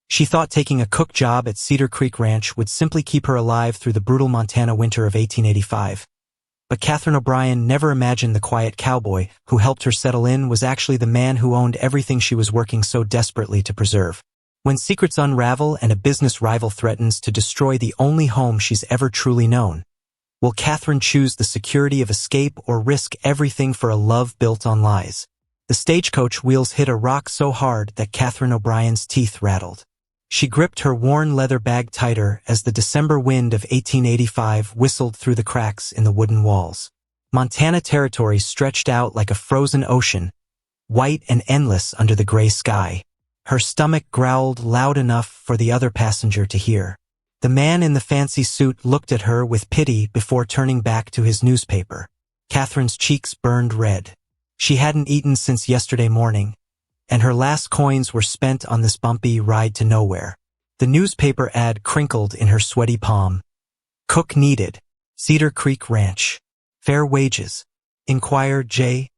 She thought taking a cook job at Cedar Creek Ranch would simply keep her alive through the brutal Montana winter of 1885. But Catherine O'Brien never imagined the quiet cowboy who helped her settle in was actually the man who owned everything she was working so desperately to preserve. When secrets unravel and a business rival threatens to destroy the only home she's ever truly known, will Catherine choose the security of escape or risk everything for a love built on lies? The stagecoach wheels hit a rock so hard that Catherine O'Brien's teeth rattled. She gripped her worn leather bag tighter as the December wind of 1885 whistled through the cracks in the wooden walls. Montana territory stretched out like a frozen ocean, white and endless under the gray sky. Her stomach growled loud enough for the other passenger to hear. The man in the fancy suit looked at her with pity before turning back to his newspaper. Catherine's cheeks burned red. She hadn't eaten since yesterday morning, and her last coins were spent on this bumpy ride to nowhere. The newspaper ad crinkled in her sweaty palm. Cook needed. Cedar Creek Ranch. Fair wages. Inquired J.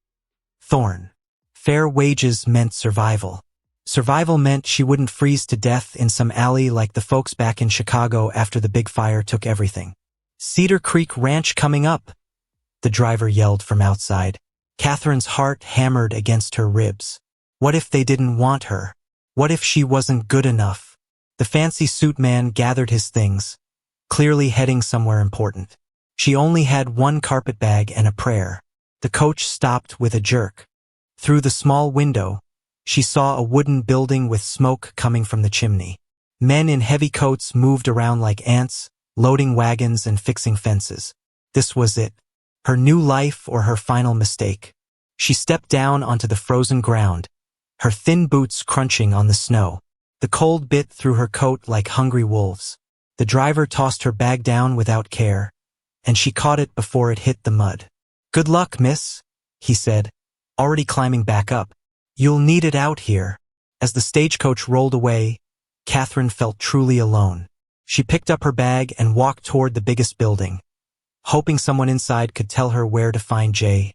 Thorne. Fair wages meant survival. Survival meant she wouldn't freeze to death in some alley like the folks back in Chicago after the big fire took everything. Cedar Creek Ranch coming up, the driver yelled from outside. Catherine's heart hammered against her ribs. What if they didn't want her? What if she wasn't good enough? The fancy suit man gathered his things, clearly heading somewhere important. She only had one carpetbag and a prayer. The coach stopped with a jerk. Through the small window, she saw a wooden building with smoke coming from the chimney. Men in heavy coats moved around like ants, loading wagons and fixing fences. This was it. Her new life or her final mistake. She stepped down onto the frozen ground, her thin boots crunching on the snow. The cold bit through her coat like hungry wolves. The driver tossed her bag down without care, and she caught it before it hit the mud. "Good luck, miss," he said, already climbing back up. "You'll need it out here." As the stagecoach rolled away, Catherine felt truly alone. She picked up her bag and walked toward the biggest building, hoping someone inside could tell her where to find J.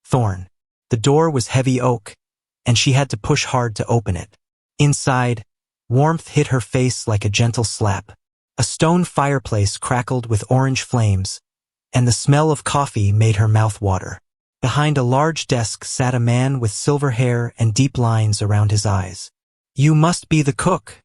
Thorne. The door was heavy oak, and she had to push hard to open it. Inside, warmth hit her face like a gentle slap. A stone fireplace crackled with orange flames, and the smell of coffee made her mouth water. Behind a large desk sat a man with silver hair and deep lines around his eyes. "You must be the cook,"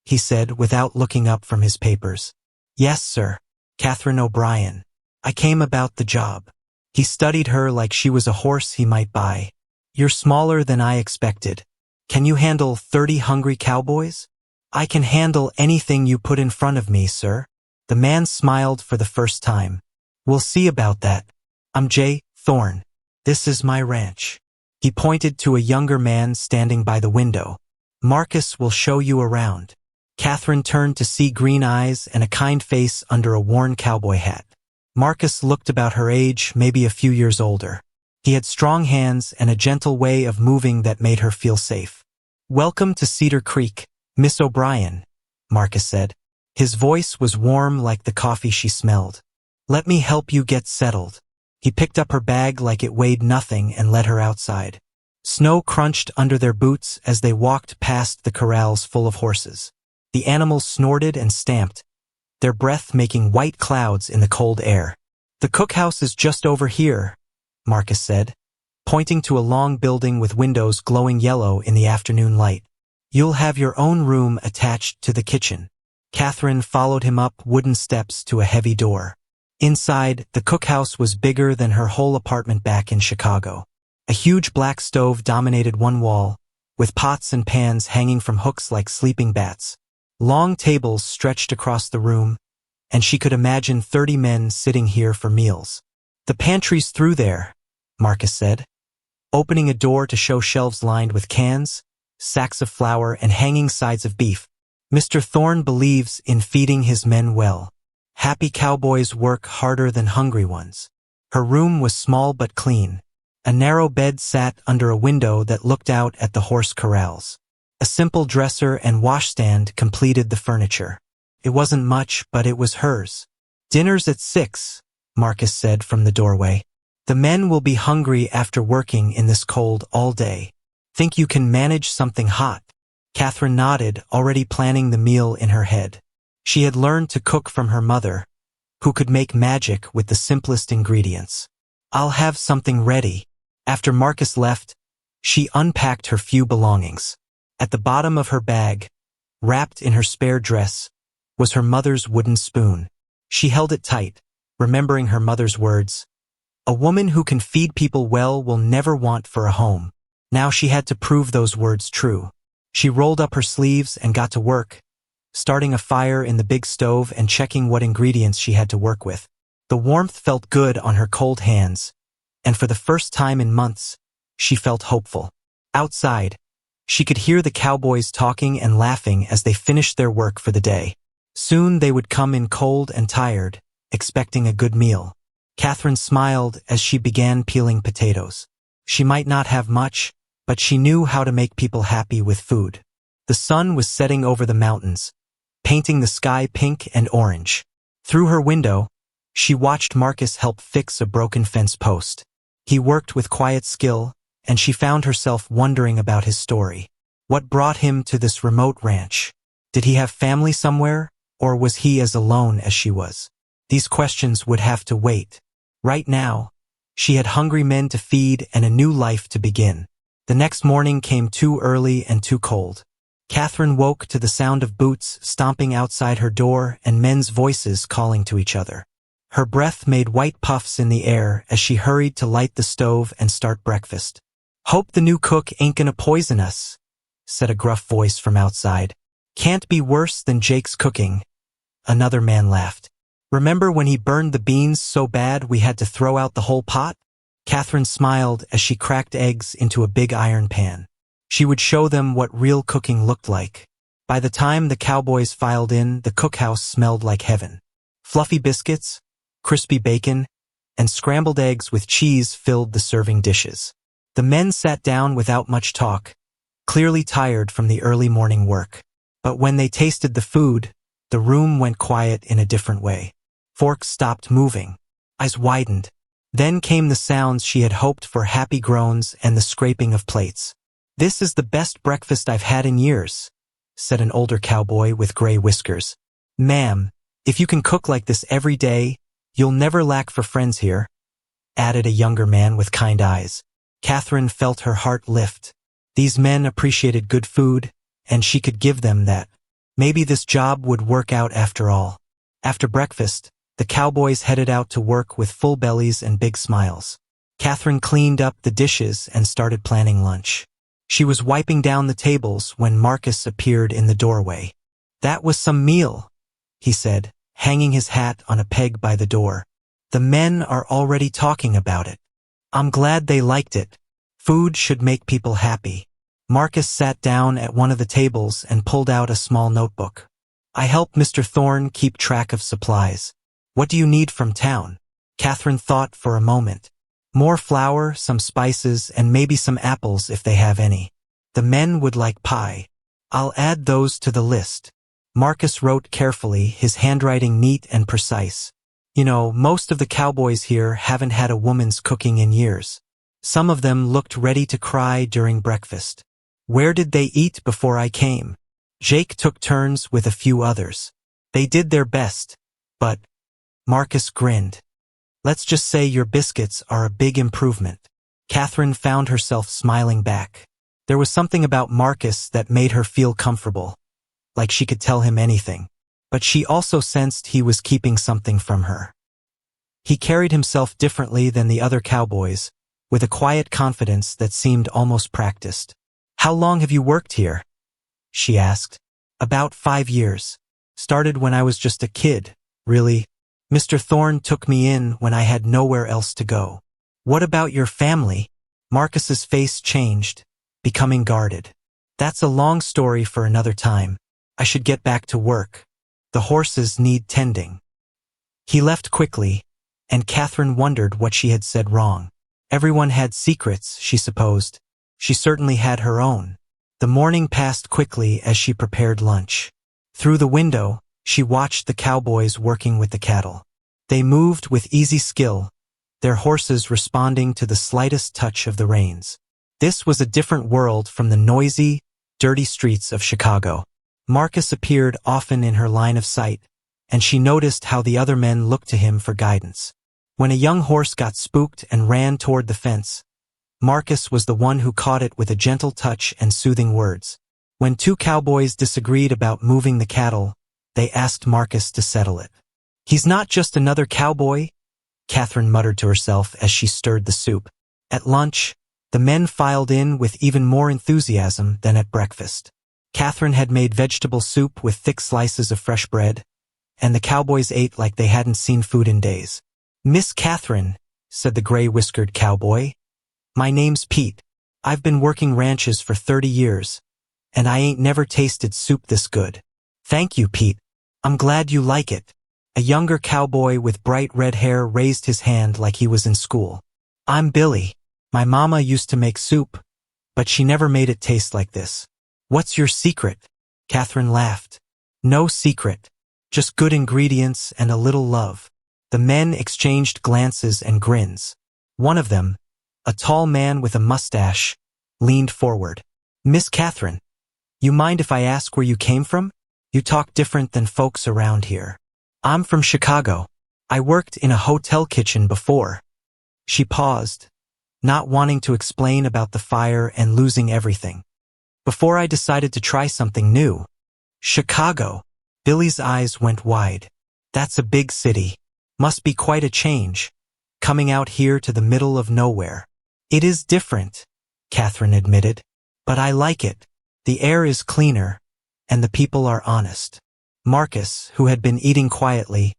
he said without looking up from his papers. "Yes, sir. Catherine O'Brien. I came about the job." He studied her like she was a horse he might buy. "You're smaller than I expected. Can you handle 30 hungry cowboys?" "I can handle anything you put in front of me, sir." The man smiled for the first time. "We'll see about that. I'm J. Thorne. This is my ranch." He pointed to a younger man standing by the window. "Marcus will show you around." Catherine turned to see green eyes and a kind face under a worn cowboy hat. Marcus looked about her age, maybe a few years older. He had strong hands and a gentle way of moving that made her feel safe. "Welcome to Cedar Creek, Miss O'Brien," Marcus said. His voice was warm like the coffee she smelled. "Let me help you get settled." He picked up her bag like it weighed nothing and led her outside. Snow crunched under their boots as they walked past the corrals full of horses. The animals snorted and stamped, their breath making white clouds in the cold air. "The cookhouse is just over here," Marcus said, pointing to a long building with windows glowing yellow in the afternoon light. "You'll have your own room attached to the kitchen." Catherine followed him up wooden steps to a heavy door. Inside, the cookhouse was bigger than her whole apartment back in Chicago. A huge black stove dominated one wall, with pots and pans hanging from hooks like sleeping bats. Long tables stretched across the room, and she could imagine 30 men sitting here for meals. "The pantry's through there," Marcus said, opening a door to show shelves lined with cans, sacks of flour, and hanging sides of beef. "Mr. Thorne believes in feeding his men well. Happy cowboys work harder than hungry ones." Her room was small but clean. A narrow bed sat under a window that looked out at the horse corrals. A simple dresser and washstand completed the furniture. It wasn't much, but it was hers. "Dinner's at 6, Marcus said from the doorway. "The men will be hungry after working in this cold all day. Think you can manage something hot?" Catherine nodded, already planning the meal in her head. She had learned to cook from her mother, who could make magic with the simplest ingredients. "I'll have something ready." After Marcus left, she unpacked her few belongings. At the bottom of her bag, wrapped in her spare dress, was her mother's wooden spoon. She held it tight, remembering her mother's words, "A woman who can feed people well will never want for a home." Now she had to prove those words true. She rolled up her sleeves and got to work, starting a fire in the big stove and checking what ingredients she had to work with. The warmth felt good on her cold hands, and for the first time in months, she felt hopeful. Outside, she could hear the cowboys talking and laughing as they finished their work for the day. Soon they would come in cold and tired, expecting a good meal. Catherine smiled as she began peeling potatoes. She might not have much, but she knew how to make people happy with food. The sun was setting over the mountains, painting the sky pink and orange. Through her window, she watched Marcus help fix a broken fence post. He worked with quiet skill, and she found herself wondering about his story. What brought him to this remote ranch? Did he have family somewhere, or was he as alone as she was? These questions would have to wait. Right now, she had hungry men to feed and a new life to begin. The next morning came too early and too cold. Catherine woke to the sound of boots stomping outside her door and men's voices calling to each other. Her breath made white puffs in the air as she hurried to light the stove and start breakfast. "Hope the new cook ain't gonna poison us," said a gruff voice from outside. "Can't be worse than Jake's cooking," another man laughed. "Remember when he burned the beans so bad we had to throw out the whole pot?" Catherine smiled as she cracked eggs into a big iron pan. She would show them what real cooking looked like. By the time the cowboys filed in, the cookhouse smelled like heaven. Fluffy biscuits, crispy bacon, and scrambled eggs with cheese filled the serving dishes. The men sat down without much talk, clearly tired from the early morning work. But when they tasted the food, the room went quiet in a different way. Forks stopped moving. Eyes widened. Then came the sounds she had hoped for, happy groans and the scraping of plates. "This is the best breakfast I've had in years," said an older cowboy with gray whiskers. "Ma'am, if you can cook like this every day, you'll never lack for friends here," added a younger man with kind eyes. Catherine felt her heart lift. These men appreciated good food, and she could give them that. Maybe this job would work out after all. After breakfast, the cowboys headed out to work with full bellies and big smiles. Catherine cleaned up the dishes and started planning lunch. She was wiping down the tables when Marcus appeared in the doorway. "That was some meal," he said, hanging his hat on a peg by the door. "The men are already talking about it. I'm glad they liked it. Food should make people happy." Marcus sat down at one of the tables and pulled out a small notebook. "I help Mr. Thorne keep track of supplies. What do you need from town?" Catherine thought for a moment. "More flour, some spices, and maybe some apples if they have any. The men would like pie. I'll add those to the list." Marcus wrote carefully, his handwriting neat and precise. "You know, most of the cowboys here haven't had a woman's cooking in years. Some of them looked ready to cry during breakfast. Where did they eat before I came?" Jake took turns with a few others. "They did their best, but—" Marcus grinned. "Let's just say your biscuits are a big improvement." Catherine found herself smiling back. There was something about Marcus that made her feel comfortable, like she could tell him anything. But she also sensed he was keeping something from her. He carried himself differently than the other cowboys, with a quiet confidence that seemed almost practiced. "How long have you worked here?" she asked. "About 5 years. Started when I was just a kid, really. Mr. Thorne took me in when I had nowhere else to go." "What about your family?" Marcus's face changed, becoming guarded. "That's a long story for another time. I should get back to work. The horses need tending." He left quickly, and Catherine wondered what she had said wrong. Everyone had secrets, she supposed. She certainly had her own. The morning passed quickly as she prepared lunch. Through the window, she watched the cowboys working with the cattle. They moved with easy skill, their horses responding to the slightest touch of the reins. This was a different world from the noisy, dirty streets of Chicago. Marcus appeared often in her line of sight, and she noticed how the other men looked to him for guidance. When a young horse got spooked and ran toward the fence, Marcus was the one who caught it with a gentle touch and soothing words. When two cowboys disagreed about moving the cattle, they asked Marcus to settle it. "He's not just another cowboy," Catherine muttered to herself as she stirred the soup. At lunch, the men filed in with even more enthusiasm than at breakfast. Catherine had made vegetable soup with thick slices of fresh bread, and the cowboys ate like they hadn't seen food in days. "Miss Catherine," said the gray-whiskered cowboy, "my name's Pete. I've been working ranches for 30 years, and I ain't never tasted soup this good." "Thank you, Pete. I'm glad you like it." A younger cowboy with bright red hair raised his hand like he was in school. "I'm Billy. My mama used to make soup, but she never made it taste like this." "What's your secret?" Catherine laughed. "No secret. Just good ingredients and a little love." The men exchanged glances and grins. One of them, a tall man with a mustache, leaned forward. "Miss Catherine, you mind if I ask where you came from? You talk different than folks around here." "I'm from Chicago. I worked in a hotel kitchen before." She paused, not wanting to explain about the fire and losing everything. "Before I decided to try something new." "Chicago." Billy's eyes went wide. "That's a big city. Must be quite a change, coming out here to the middle of nowhere." "It is different," Catherine admitted, "but I like it. The air is cleaner, and the people are honest." Marcus, who had been eating quietly,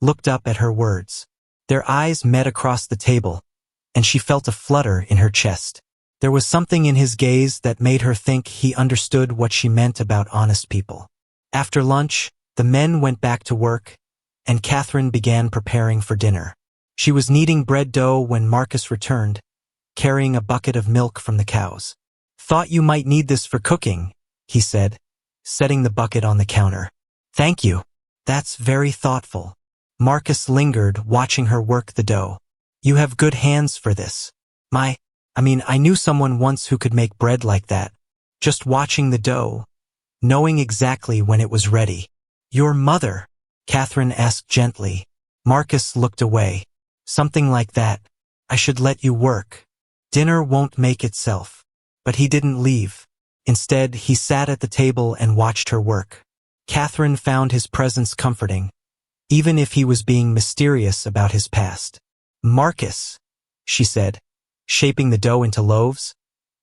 looked up at her words. Their eyes met across the table, and she felt a flutter in her chest. There was something in his gaze that made her think he understood what she meant about honest people. After lunch, the men went back to work, and Catherine began preparing for dinner. She was kneading bread dough when Marcus returned, carrying a bucket of milk from the cows. "Thought you might need this for cooking," he said, setting the bucket on the counter. "Thank you. That's very thoughtful." Marcus lingered, watching her work the dough. "You have good hands for this." I knew someone once who could make bread like that. Just watching the dough, knowing exactly when it was ready." "Your mother?" Catherine asked gently. Marcus looked away. "Something like that. I should let you work. Dinner won't make itself." But he didn't leave. Instead, he sat at the table and watched her work. Catherine found his presence comforting, even if he was being mysterious about his past. "Marcus," she said, shaping the dough into loaves,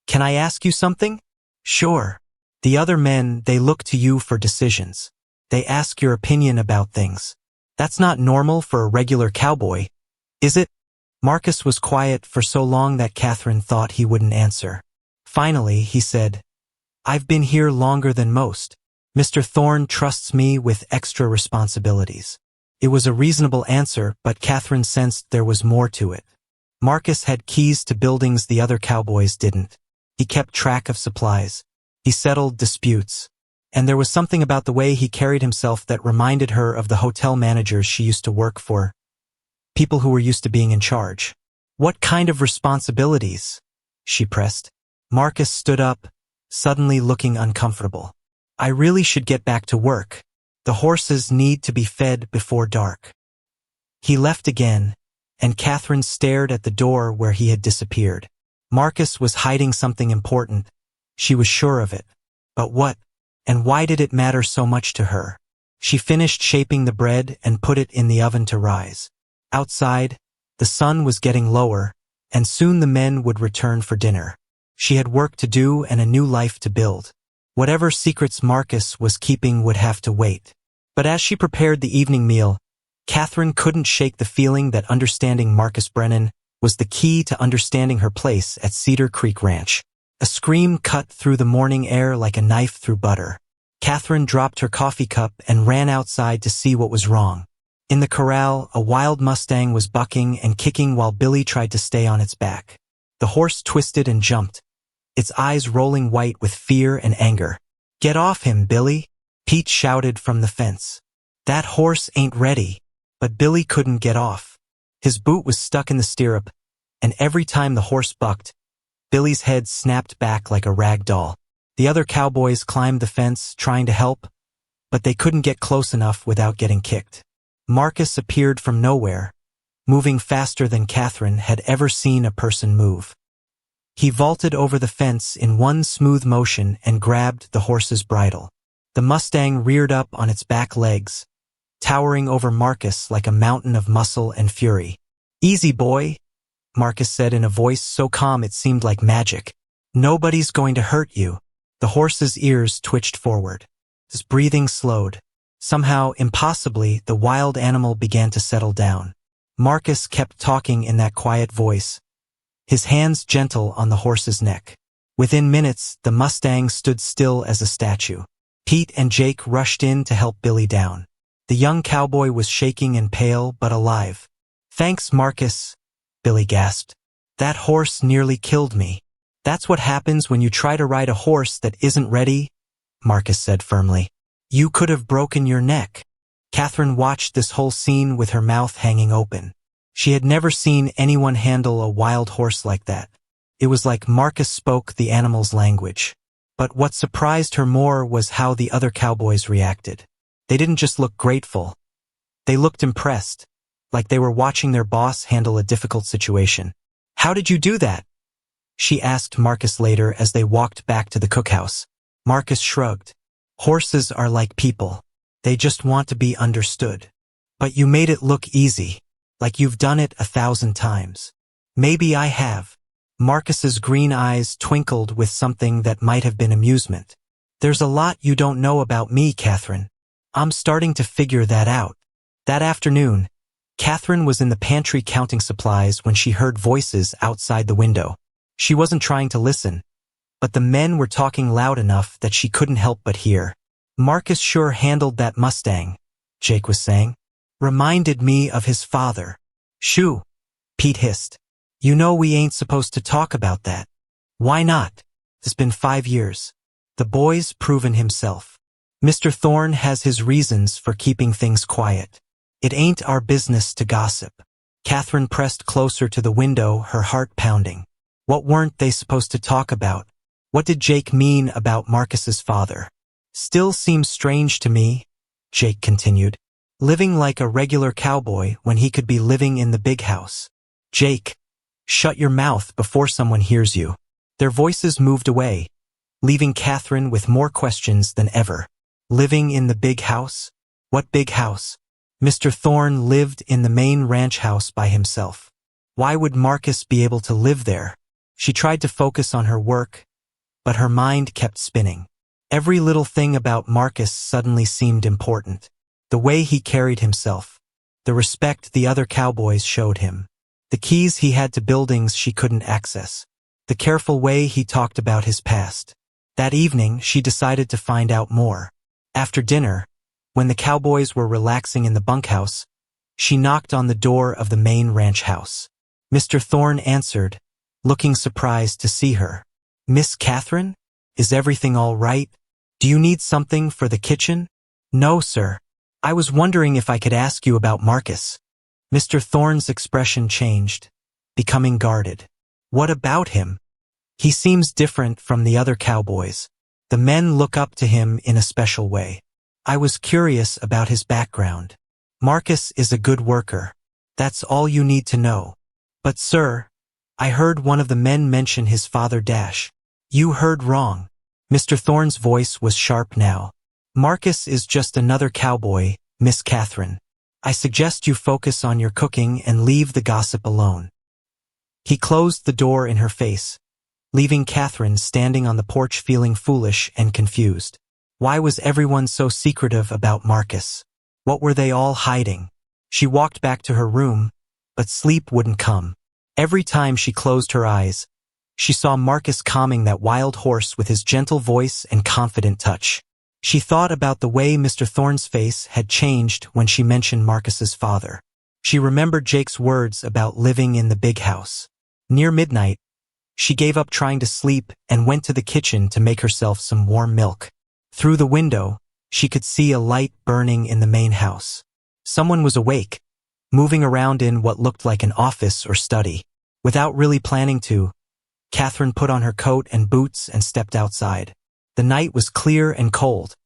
"can I ask you something?" "Sure." "The other men, they look to you for decisions. They ask your opinion about things. That's not normal for a regular cowboy, is it?" Marcus was quiet for so long that Catherine thought he wouldn't answer. Finally, he said, "I've been here longer than most. Mr. Thorne trusts me with extra responsibilities." It was a reasonable answer, but Catherine sensed there was more to it. Marcus had keys to buildings the other cowboys didn't. He kept track of supplies. He settled disputes. And there was something about the way he carried himself that reminded her of the hotel managers she used to work for, people who were used to being in charge. "What kind of responsibilities?" she pressed. Marcus stood up, suddenly looking uncomfortable. "I really should get back to work. The horses need to be fed before dark." He left again, and Catherine stared at the door where he had disappeared. Marcus was hiding something important. She was sure of it. But what? And why did it matter so much to her? She finished shaping the bread and put it in the oven to rise. Outside, the sun was getting lower, and soon the men would return for dinner. She had work to do and a new life to build. Whatever secrets Marcus was keeping would have to wait. But as she prepared the evening meal, Catherine couldn't shake the feeling that understanding Marcus Brennan was the key to understanding her place at Cedar Creek Ranch. A scream cut through the morning air like a knife through butter. Catherine dropped her coffee cup and ran outside to see what was wrong. In the corral, a wild Mustang was bucking and kicking while Billy tried to stay on its back. The horse twisted and jumped, its eyes rolling white with fear and anger. "Get off him, Billy!" Pete shouted from the fence. "That horse ain't ready." But Billy couldn't get off. His boot was stuck in the stirrup, and every time the horse bucked, Billy's head snapped back like a rag doll. The other cowboys climbed the fence, trying to help, but they couldn't get close enough without getting kicked. Marcus appeared from nowhere, moving faster than Catherine had ever seen a person move. He vaulted over the fence in one smooth motion and grabbed the horse's bridle. The Mustang reared up on its back legs, towering over Marcus like a mountain of muscle and fury. "Easy, boy," Marcus said in a voice so calm it seemed like magic. "Nobody's going to hurt you." The horse's ears twitched forward. His breathing slowed. Somehow, impossibly, the wild animal began to settle down. Marcus kept talking in that quiet voice, his hands gentle on the horse's neck. Within minutes, the Mustang stood still as a statue. Pete and Jake rushed in to help Billy down. The young cowboy was shaking and pale but alive. "Thanks, Marcus," Billy gasped. "That horse nearly killed me." "That's what happens when you try to ride a horse that isn't ready," Marcus said firmly. "You could have broken your neck." Catherine watched this whole scene with her mouth hanging open. She had never seen anyone handle a wild horse like that. It was like Marcus spoke the animal's language. But what surprised her more was how the other cowboys reacted. They didn't just look grateful. They looked impressed, like they were watching their boss handle a difficult situation. "How did you do that?" she asked Marcus later as they walked back to the cookhouse. Marcus shrugged. "Horses are like people. They just want to be understood. But you made it look easy, like you've done it 1,000 times." "Maybe I have." Marcus's green eyes twinkled with something that might have been amusement. "There's a lot you don't know about me, Catherine. I'm starting to figure that out." That afternoon, Catherine was in the pantry counting supplies when she heard voices outside the window. She wasn't trying to listen, but the men were talking loud enough that she couldn't help but hear. "Marcus sure handled that Mustang," Jake was saying. "Reminded me of his father." "Shoo," Pete hissed. "You know we ain't supposed to talk about that." "Why not? It's been 5 years. The boy's proven himself. Mr. Thorne has his reasons for keeping things quiet. It ain't our business to gossip." Catherine pressed closer to the window, her heart pounding. What weren't they supposed to talk about? What did Jake mean about Marcus's father? "Still seems strange to me," Jake continued. "Living like a regular cowboy when he could be living in the big house." "Jake, shut your mouth before someone hears you." Their voices moved away, leaving Catherine with more questions than ever. Living in the big house? What big house? Mr. Thorne lived in the main ranch house by himself. Why would Marcus be able to live there? She tried to focus on her work, but her mind kept spinning. Every little thing about Marcus suddenly seemed important. The way he carried himself, the respect the other cowboys showed him, the keys he had to buildings she couldn't access, the careful way he talked about his past. That evening, she decided to find out more. After dinner, when the cowboys were relaxing in the bunkhouse, she knocked on the door of the main ranch house. Mr. Thorne answered, looking surprised to see her. "Miss Catherine? Is everything all right? Do you need something for the kitchen?" "No, sir. I was wondering if I could ask you about Marcus." Mr. Thorne's expression changed, becoming guarded. "What about him? He seems different from the other cowboys. The men look up to him in a special way. I was curious about his background. Marcus is a good worker. That's all you need to know." "But sir, I heard one of the men mention his father Dash." "You heard wrong." Mr. Thorne's voice was sharp now. "Marcus is just another cowboy, Miss Catherine. I suggest you focus on your cooking and leave the gossip alone." He closed the door in her face, leaving Catherine standing on the porch feeling foolish and confused. Why was everyone so secretive about Marcus? What were they all hiding? She walked back to her room, but sleep wouldn't come. Every time she closed her eyes, she saw Marcus calming that wild horse with his gentle voice and confident touch. She thought about the way Mr. Thorne's face had changed when she mentioned Marcus's father. She remembered Jake's words about living in the big house. Near midnight, she gave up trying to sleep and went to the kitchen to make herself some warm milk. Through the window, she could see a light burning in the main house. Someone was awake, moving around in what looked like an office or study. Without really planning to, Catherine put on her coat and boots and stepped outside. The night was clear and cold,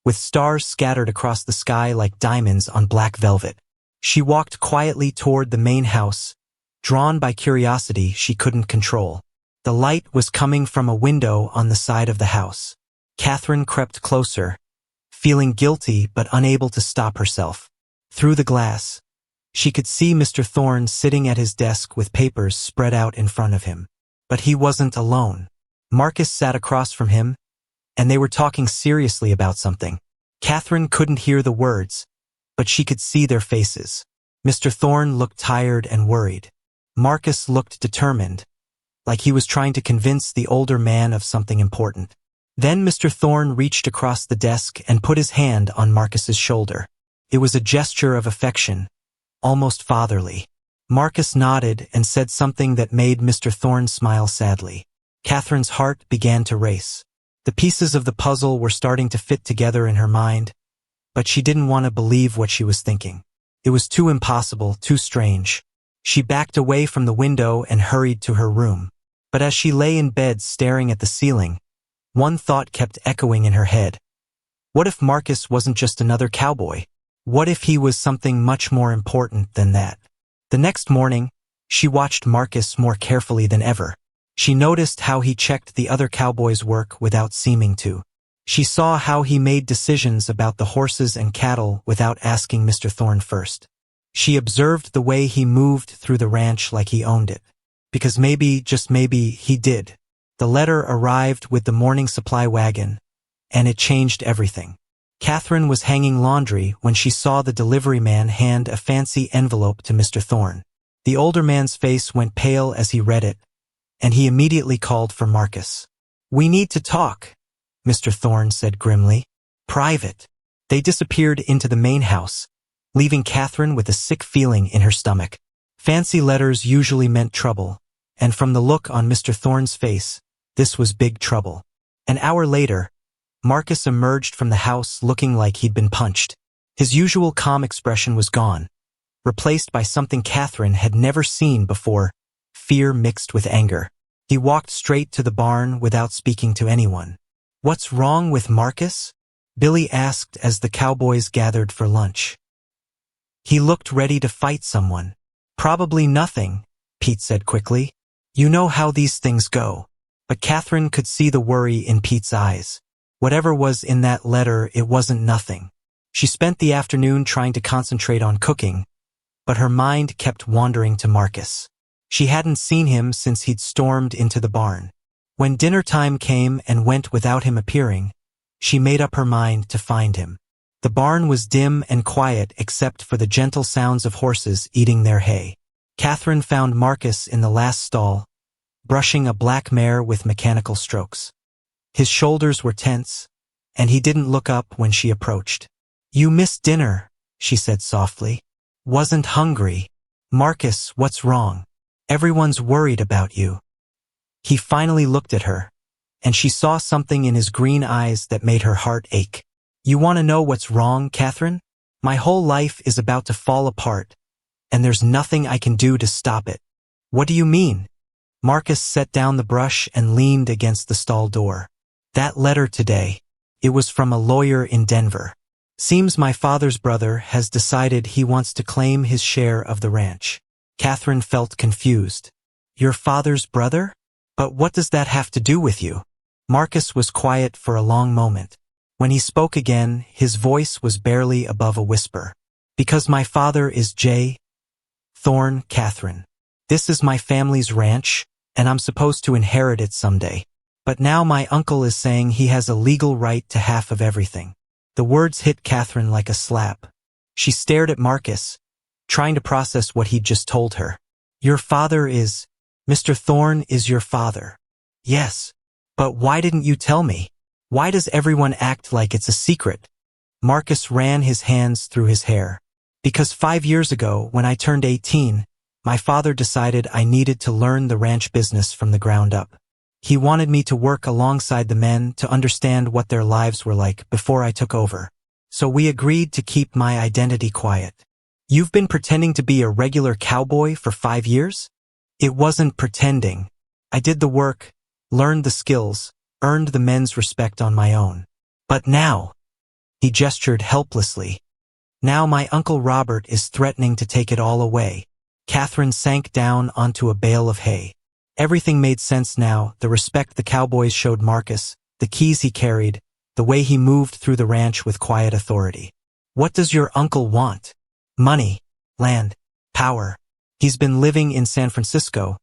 with stars scattered across the sky like diamonds on black velvet. She walked quietly toward the main house, drawn by curiosity she couldn't control. The light was coming from a window on the side of the house. Catherine crept closer, feeling guilty but unable to stop herself. Through the glass, she could see Mr. Thorne sitting at his desk with papers spread out in front of him. But he wasn't alone. Marcus sat across from him, and they were talking seriously about something. Catherine couldn't hear the words, but she could see their faces. Mr. Thorne looked tired and worried. Marcus looked determined, like he was trying to convince the older man of something important. Then Mr. Thorne reached across the desk and put his hand on Marcus's shoulder. It was a gesture of affection, almost fatherly. Marcus nodded and said something that made Mr. Thorne smile sadly. Catherine's heart began to race. The pieces of the puzzle were starting to fit together in her mind, but she didn't want to believe what she was thinking. It was too impossible, too strange. She backed away from the window and hurried to her room. But as she lay in bed staring at the ceiling, one thought kept echoing in her head. What if Marcus wasn't just another cowboy? What if he was something much more important than that? The next morning, she watched Marcus more carefully than ever. She noticed how he checked the other cowboys' work without seeming to. She saw how he made decisions about the horses and cattle without asking Mr. Thorne first. She observed the way he moved through the ranch like he owned it. Because maybe, just maybe, he did. The letter arrived with the morning supply wagon, and it changed everything. Catherine was hanging laundry when she saw the delivery man hand a fancy envelope to Mr. Thorne. The older man's face went pale as he read it, and he immediately called for Marcus. "We need to talk," Mr. Thorne said grimly. "Private." They disappeared into the main house, leaving Catherine with a sick feeling in her stomach. Fancy letters usually meant trouble, and from the look on Mr. Thorne's face, this was big trouble. An hour later, Marcus emerged from the house looking like he'd been punched. His usual calm expression was gone, replaced by something Catherine had never seen before, fear mixed with anger. He walked straight to the barn without speaking to anyone. "What's wrong with Marcus?" Billy asked as the cowboys gathered for lunch. "He looked ready to fight someone." "Probably nothing," Pete said quickly. "You know how these things go." But Catherine could see the worry in Pete's eyes. Whatever was in that letter, it wasn't nothing. She spent the afternoon trying to concentrate on cooking, but her mind kept wandering to Marcus. She hadn't seen him since he'd stormed into the barn. When dinner time came and went without him appearing, she made up her mind to find him. The barn was dim and quiet except for the gentle sounds of horses eating their hay. Catherine found Marcus in the last stall, brushing a black mare with mechanical strokes. His shoulders were tense, and he didn't look up when she approached. "You missed dinner," she said softly. "Wasn't hungry." "Marcus, what's wrong? Everyone's worried about you." He finally looked at her, and she saw something in his green eyes that made her heart ache. "You want to know what's wrong, Catherine? My whole life is about to fall apart, and there's nothing I can do to stop it." "What do you mean?" Marcus set down the brush and leaned against the stall door. "That letter today. It was from a lawyer in Denver. Seems my father's brother has decided he wants to claim his share of the ranch." Catherine felt confused. "Your father's brother? But what does that have to do with you?" Marcus was quiet for a long moment. When he spoke again, his voice was barely above a whisper. "Because my father is J. Thorne, Catherine. This is my family's ranch, and I'm supposed to inherit it someday. But now my uncle is saying he has a legal right to half of everything." The words hit Catherine like a slap. She stared at Marcus, trying to process what he'd just told her. "Your father is... Mr. Thorne is your father." "Yes. But why didn't you tell me? Why does everyone act like it's a secret?" Marcus ran his hands through his hair. "Because 5 years ago, when I turned 18, my father decided I needed to learn the ranch business from the ground up. He wanted me to work alongside the men to understand what their lives were like before I took over. So we agreed to keep my identity quiet." "You've been pretending to be a regular cowboy for 5 years?" "It wasn't pretending. I did the work, learned the skills, earned the men's respect on my own. But now, he gestured helplessly. Now my Uncle Robert is threatening to take it all away. Catherine sank down onto a bale of hay. Everything made sense now, the respect the cowboys showed Marcus, the keys he carried, the way he moved through the ranch with quiet authority. What does your uncle want? Money, land, power. He's been living in San Francisco,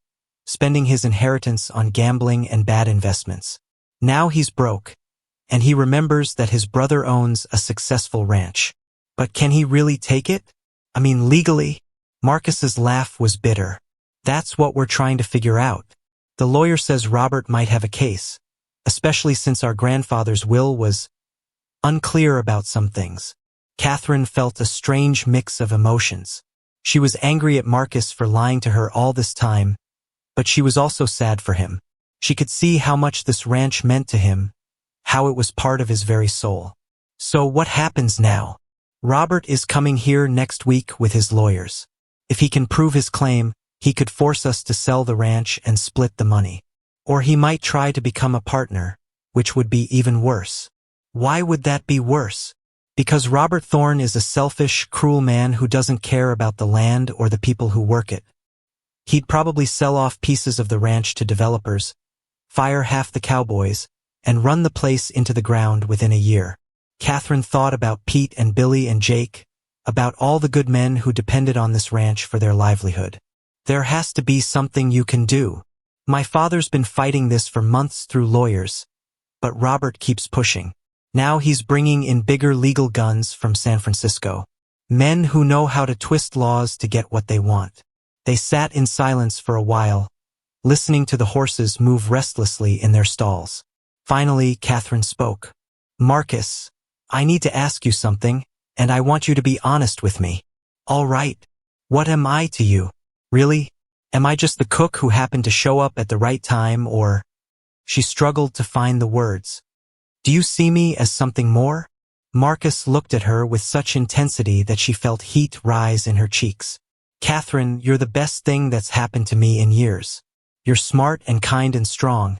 spending his inheritance on gambling and bad investments. Now he's broke, and he remembers that his brother owns a successful ranch. But can he really take it? I mean, legally? Marcus's laugh was bitter. That's what we're trying to figure out. The lawyer says Robert might have a case, especially since our grandfather's will was unclear about some things. Catherine felt a strange mix of emotions. She was angry at Marcus for lying to her all this time, but she was also sad for him. She could see how much this ranch meant to him, how it was part of his very soul. So what happens now? Robert is coming here next week with his lawyers. If he can prove his claim, he could force us to sell the ranch and split the money. Or he might try to become a partner, which would be even worse. Why would that be worse? Because Robert Thorne is a selfish, cruel man who doesn't care about the land or the people who work it. He'd probably sell off pieces of the ranch to developers, fire half the cowboys, and run the place into the ground within a year. Catherine thought about Pete and Billy and Jake, about all the good men who depended on this ranch for their livelihood. There has to be something you can do. My father's been fighting this for months through lawyers, but Robert keeps pushing. Now he's bringing in bigger legal guns from San Francisco. Men who know how to twist laws to get what they want. They sat in silence for a while, listening to the horses move restlessly in their stalls. Finally, Catherine spoke. Marcus, I need to ask you something, and I want you to be honest with me. All right. What am I to you? Really? Am I just the cook who happened to show up at the right time, or? She struggled to find the words. Do you see me as something more? Marcus looked at her with such intensity that she felt heat rise in her cheeks. Catherine, you're the best thing that's happened to me in years. You're smart and kind and strong,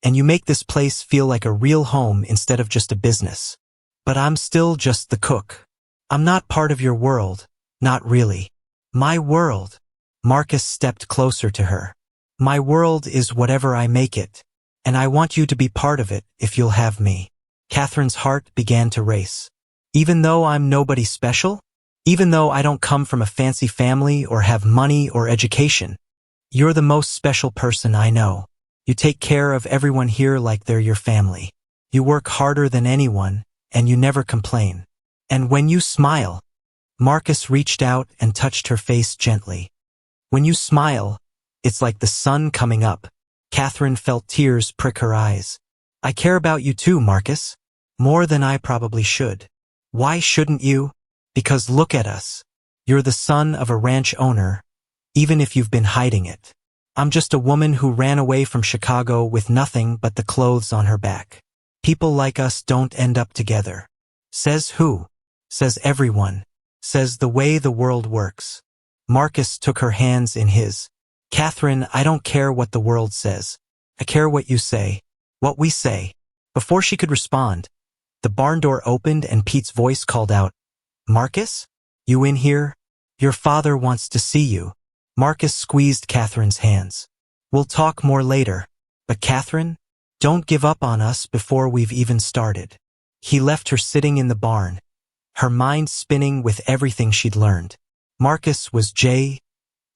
and you make this place feel like a real home instead of just a business. But I'm still just the cook. I'm not part of your world, not really. My world. Marcus stepped closer to her. My world is whatever I make it, and I want you to be part of it if you'll have me. Catherine's heart began to race. Even though I'm nobody special? Even though I don't come from a fancy family or have money or education? You're the most special person I know. You take care of everyone here like they're your family. You work harder than anyone, and you never complain. And when you smile, Marcus reached out and touched her face gently. When you smile, it's like the sun coming up. Catherine felt tears prick her eyes. I care about you too, Marcus. More than I probably should. Why shouldn't you? Because look at us. You're the son of a ranch owner, even if you've been hiding it. I'm just a woman who ran away from Chicago with nothing but the clothes on her back. People like us don't end up together. Says who? Says everyone. Says the way the world works. Marcus took her hands in his. Catherine, I don't care what the world says. I care what you say. What we say. Before she could respond, the barn door opened and Pete's voice called out, Marcus? You in here? Your father wants to see you. Marcus squeezed Catherine's hands. We'll talk more later. But Catherine, don't give up on us before we've even started. He left her sitting in the barn, her mind spinning with everything she'd learned. Marcus was Jay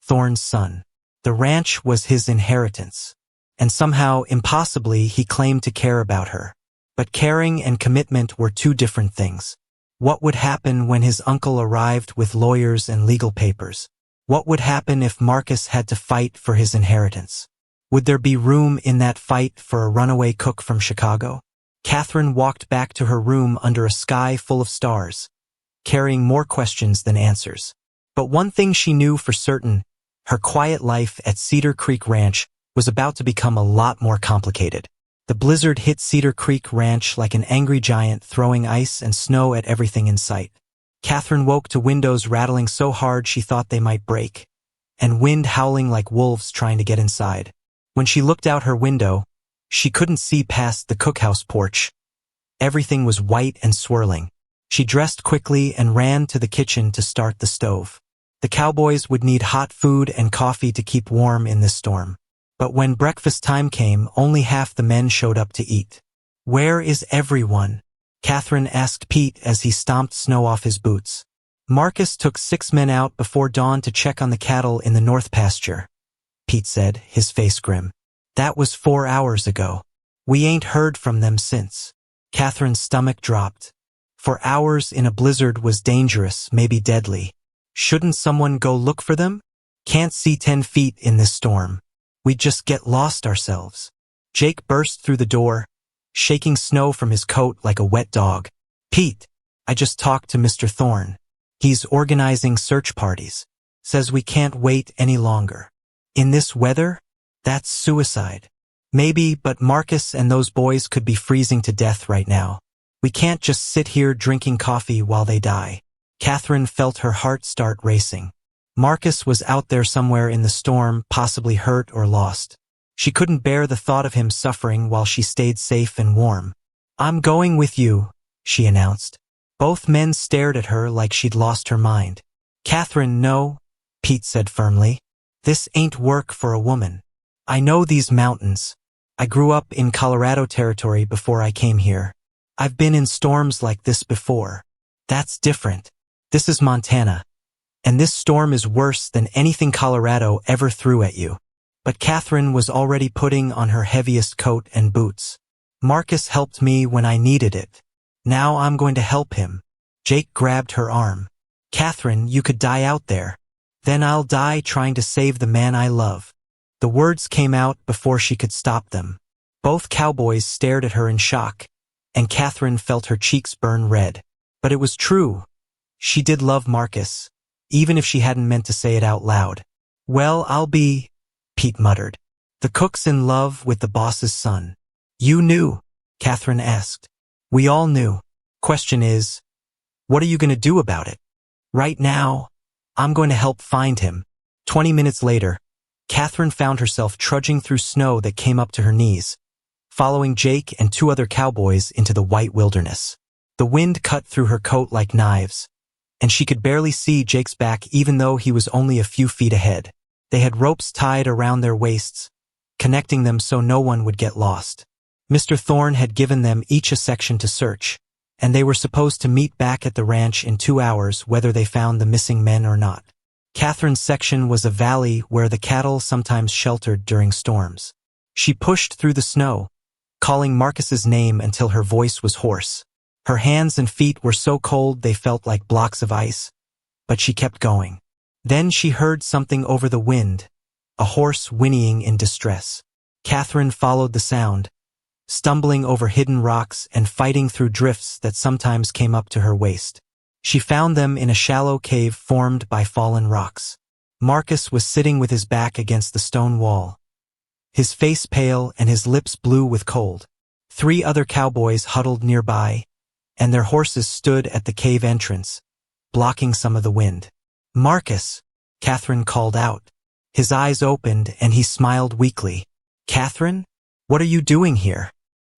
Thorne's son. The ranch was his inheritance. And somehow, impossibly, he claimed to care about her. But caring and commitment were two different things. What would happen when his uncle arrived with lawyers and legal papers? What would happen if Marcus had to fight for his inheritance? Would there be room in that fight for a runaway cook from Chicago? Catherine walked back to her room under a sky full of stars, carrying more questions than answers. But one thing she knew for certain, her quiet life at Cedar Creek Ranch was about to become a lot more complicated. The blizzard hit Cedar Creek Ranch like an angry giant throwing ice and snow at everything in sight. Catherine woke to windows rattling so hard she thought they might break, and wind howling like wolves trying to get inside. When she looked out her window, She couldn't see past the cookhouse porch. Everything was white and swirling. She dressed quickly and ran to the kitchen to start the stove. The cowboys would need hot food and coffee to keep warm in this storm. But when breakfast time came, only half the men showed up to eat. "Where is everyone?" Catherine asked Pete as he stomped snow off his boots. "Marcus took 6 men out before dawn to check on the cattle in the north pasture," Pete said, his face grim. "That was 4 hours ago. We ain't heard from them since." Catherine's stomach dropped. 4 hours in a blizzard was dangerous, maybe deadly. Shouldn't someone go look for them? "Can't see 10 feet in this storm. We'd just get lost ourselves." Jake burst through the door, shaking snow from his coat like a wet dog. "Pete, I just talked to Mr. Thorne. He's organizing search parties. Says we can't wait any longer. In this weather? That's suicide." "Maybe, but Marcus and those boys could be freezing to death right now. We can't just sit here drinking coffee while they die." Catherine felt her heart start racing. Marcus was out there somewhere in the storm, possibly hurt or lost. She couldn't bear the thought of him suffering while she stayed safe and warm. "I'm going with you," she announced. Both men stared at her like she'd lost her mind. "Catherine, no," Pete said firmly. "This ain't work for a woman. I know these mountains. I grew up in Colorado territory before I came here. I've been in storms like this before. That's different. This is Montana. And this storm is worse than anything Colorado ever threw at you." But Catherine was already putting on her heaviest coat and boots. "Marcus helped me when I needed it. Now I'm going to help him." Jake grabbed her arm. "Catherine, you could die out there. Then I'll die trying to save the man I love." The words came out before she could stop them. Both cowboys stared at her in shock, and Catherine felt her cheeks burn red. But it was true. She did love Marcus, even if she hadn't meant to say it out loud. "Well, I'll be," Pete muttered. "The cook's in love with the boss's son." "You knew?" Catherine asked. "We all knew. Question is, what are you going to do about it?" "Right now, I'm going to help find him." 20 minutes later, Catherine found herself trudging through snow that came up to her knees, following Jake and 2 other cowboys into the white wilderness. The wind cut through her coat like knives, and she could barely see Jake's back even though he was only a few feet ahead. They had ropes tied around their waists, connecting them so no one would get lost. Mr. Thorne had given them each a section to search, and they were supposed to meet back at the ranch in 2 hours whether they found the missing men or not. Catherine's section was a valley where the cattle sometimes sheltered during storms. She pushed through the snow, calling Marcus's name until her voice was hoarse. Her hands and feet were so cold they felt like blocks of ice, but she kept going. Then she heard something over the wind, a horse whinnying in distress. Catherine followed the sound, stumbling over hidden rocks and fighting through drifts that sometimes came up to her waist. She found them in a shallow cave formed by fallen rocks. Marcus was sitting with his back against the stone wall, his face pale and his lips blue with cold. 3 other cowboys huddled nearby, and their horses stood at the cave entrance, blocking some of the wind. "Marcus," Catherine called out. His eyes opened and he smiled weakly. "Catherine? What are you doing here?"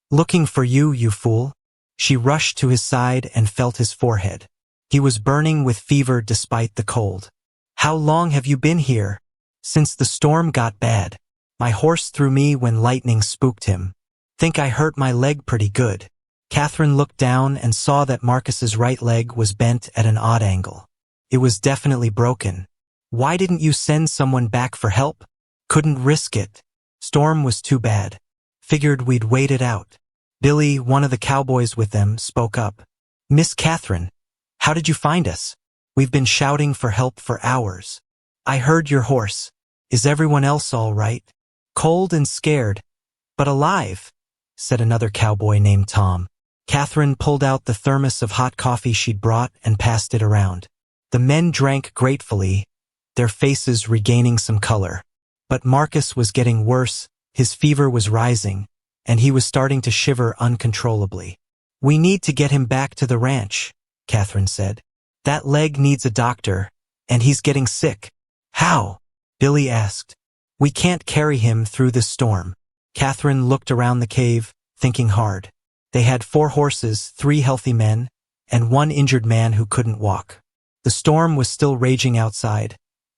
"Looking for you, you fool." She rushed to his side and felt his forehead. He was burning with fever despite the cold. "How long have you been here?" "Since the storm got bad. My horse threw me when lightning spooked him. Think I hurt my leg pretty good." Catherine looked down and saw that Marcus's right leg was bent at an odd angle. It was definitely broken. "Why didn't you send someone back for help?" "Couldn't risk it. Storm was too bad. Figured we'd wait it out." Billy, one of the cowboys with them, spoke up. "Miss Catherine, how did you find us? We've been shouting for help for hours." "I heard your horse. Is everyone else all right?" "Cold and scared, but alive," said another cowboy named Tom. Catherine pulled out the thermos of hot coffee she'd brought and passed it around. The men drank gratefully, their faces regaining some color. But Marcus was getting worse, his fever was rising, and he was starting to shiver uncontrollably. "We need to get him back to the ranch," Catherine said. "That leg needs a doctor, and he's getting sick." "How?" Billy asked. "We can't carry him through this storm. Catherine looked around the cave, thinking hard. They had 4 horses, 3 healthy men, and 1 injured man who couldn't walk. The storm was still raging outside,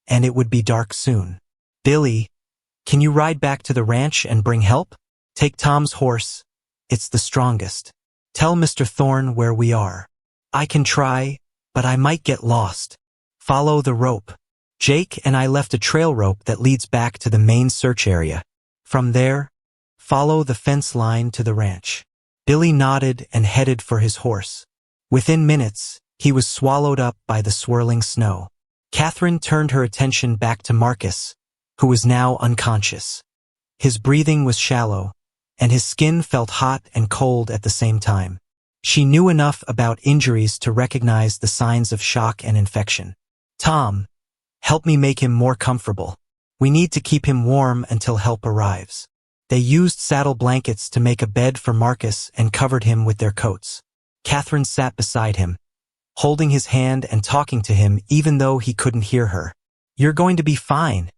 and it would be dark soon. Billy, can you ride back to the ranch and bring help? Take Tom's horse. It's the strongest. Tell Mr. Thorne where we are. I can try, but I might get lost. Follow the rope. Jake and I left a trail rope that leads back to the main search area. From there, follow the fence line to the ranch. Billy nodded and headed for his horse. Within minutes, he was swallowed up by the swirling snow. Catherine turned her attention back to Marcus, who was now unconscious. His breathing was shallow, and his skin felt hot and cold at the same time. She knew enough about injuries to recognize the signs of shock and infection. Tom, help me make him more comfortable. We need to keep him warm until help arrives. They used saddle blankets to make a bed for Marcus and covered him with their coats. Catherine sat beside him, holding his hand and talking to him even though he couldn't hear her. You're going to be fine,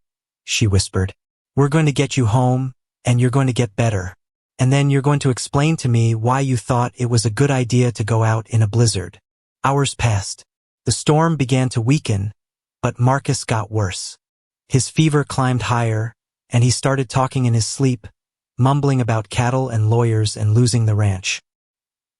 she whispered. We're going to get you home, and you're going to get better. And then you're going to explain to me why you thought it was a good idea to go out in a blizzard. Hours passed. The storm began to weaken, but Marcus got worse. His fever climbed higher, and he started talking in his sleep, mumbling about cattle and lawyers and losing the ranch.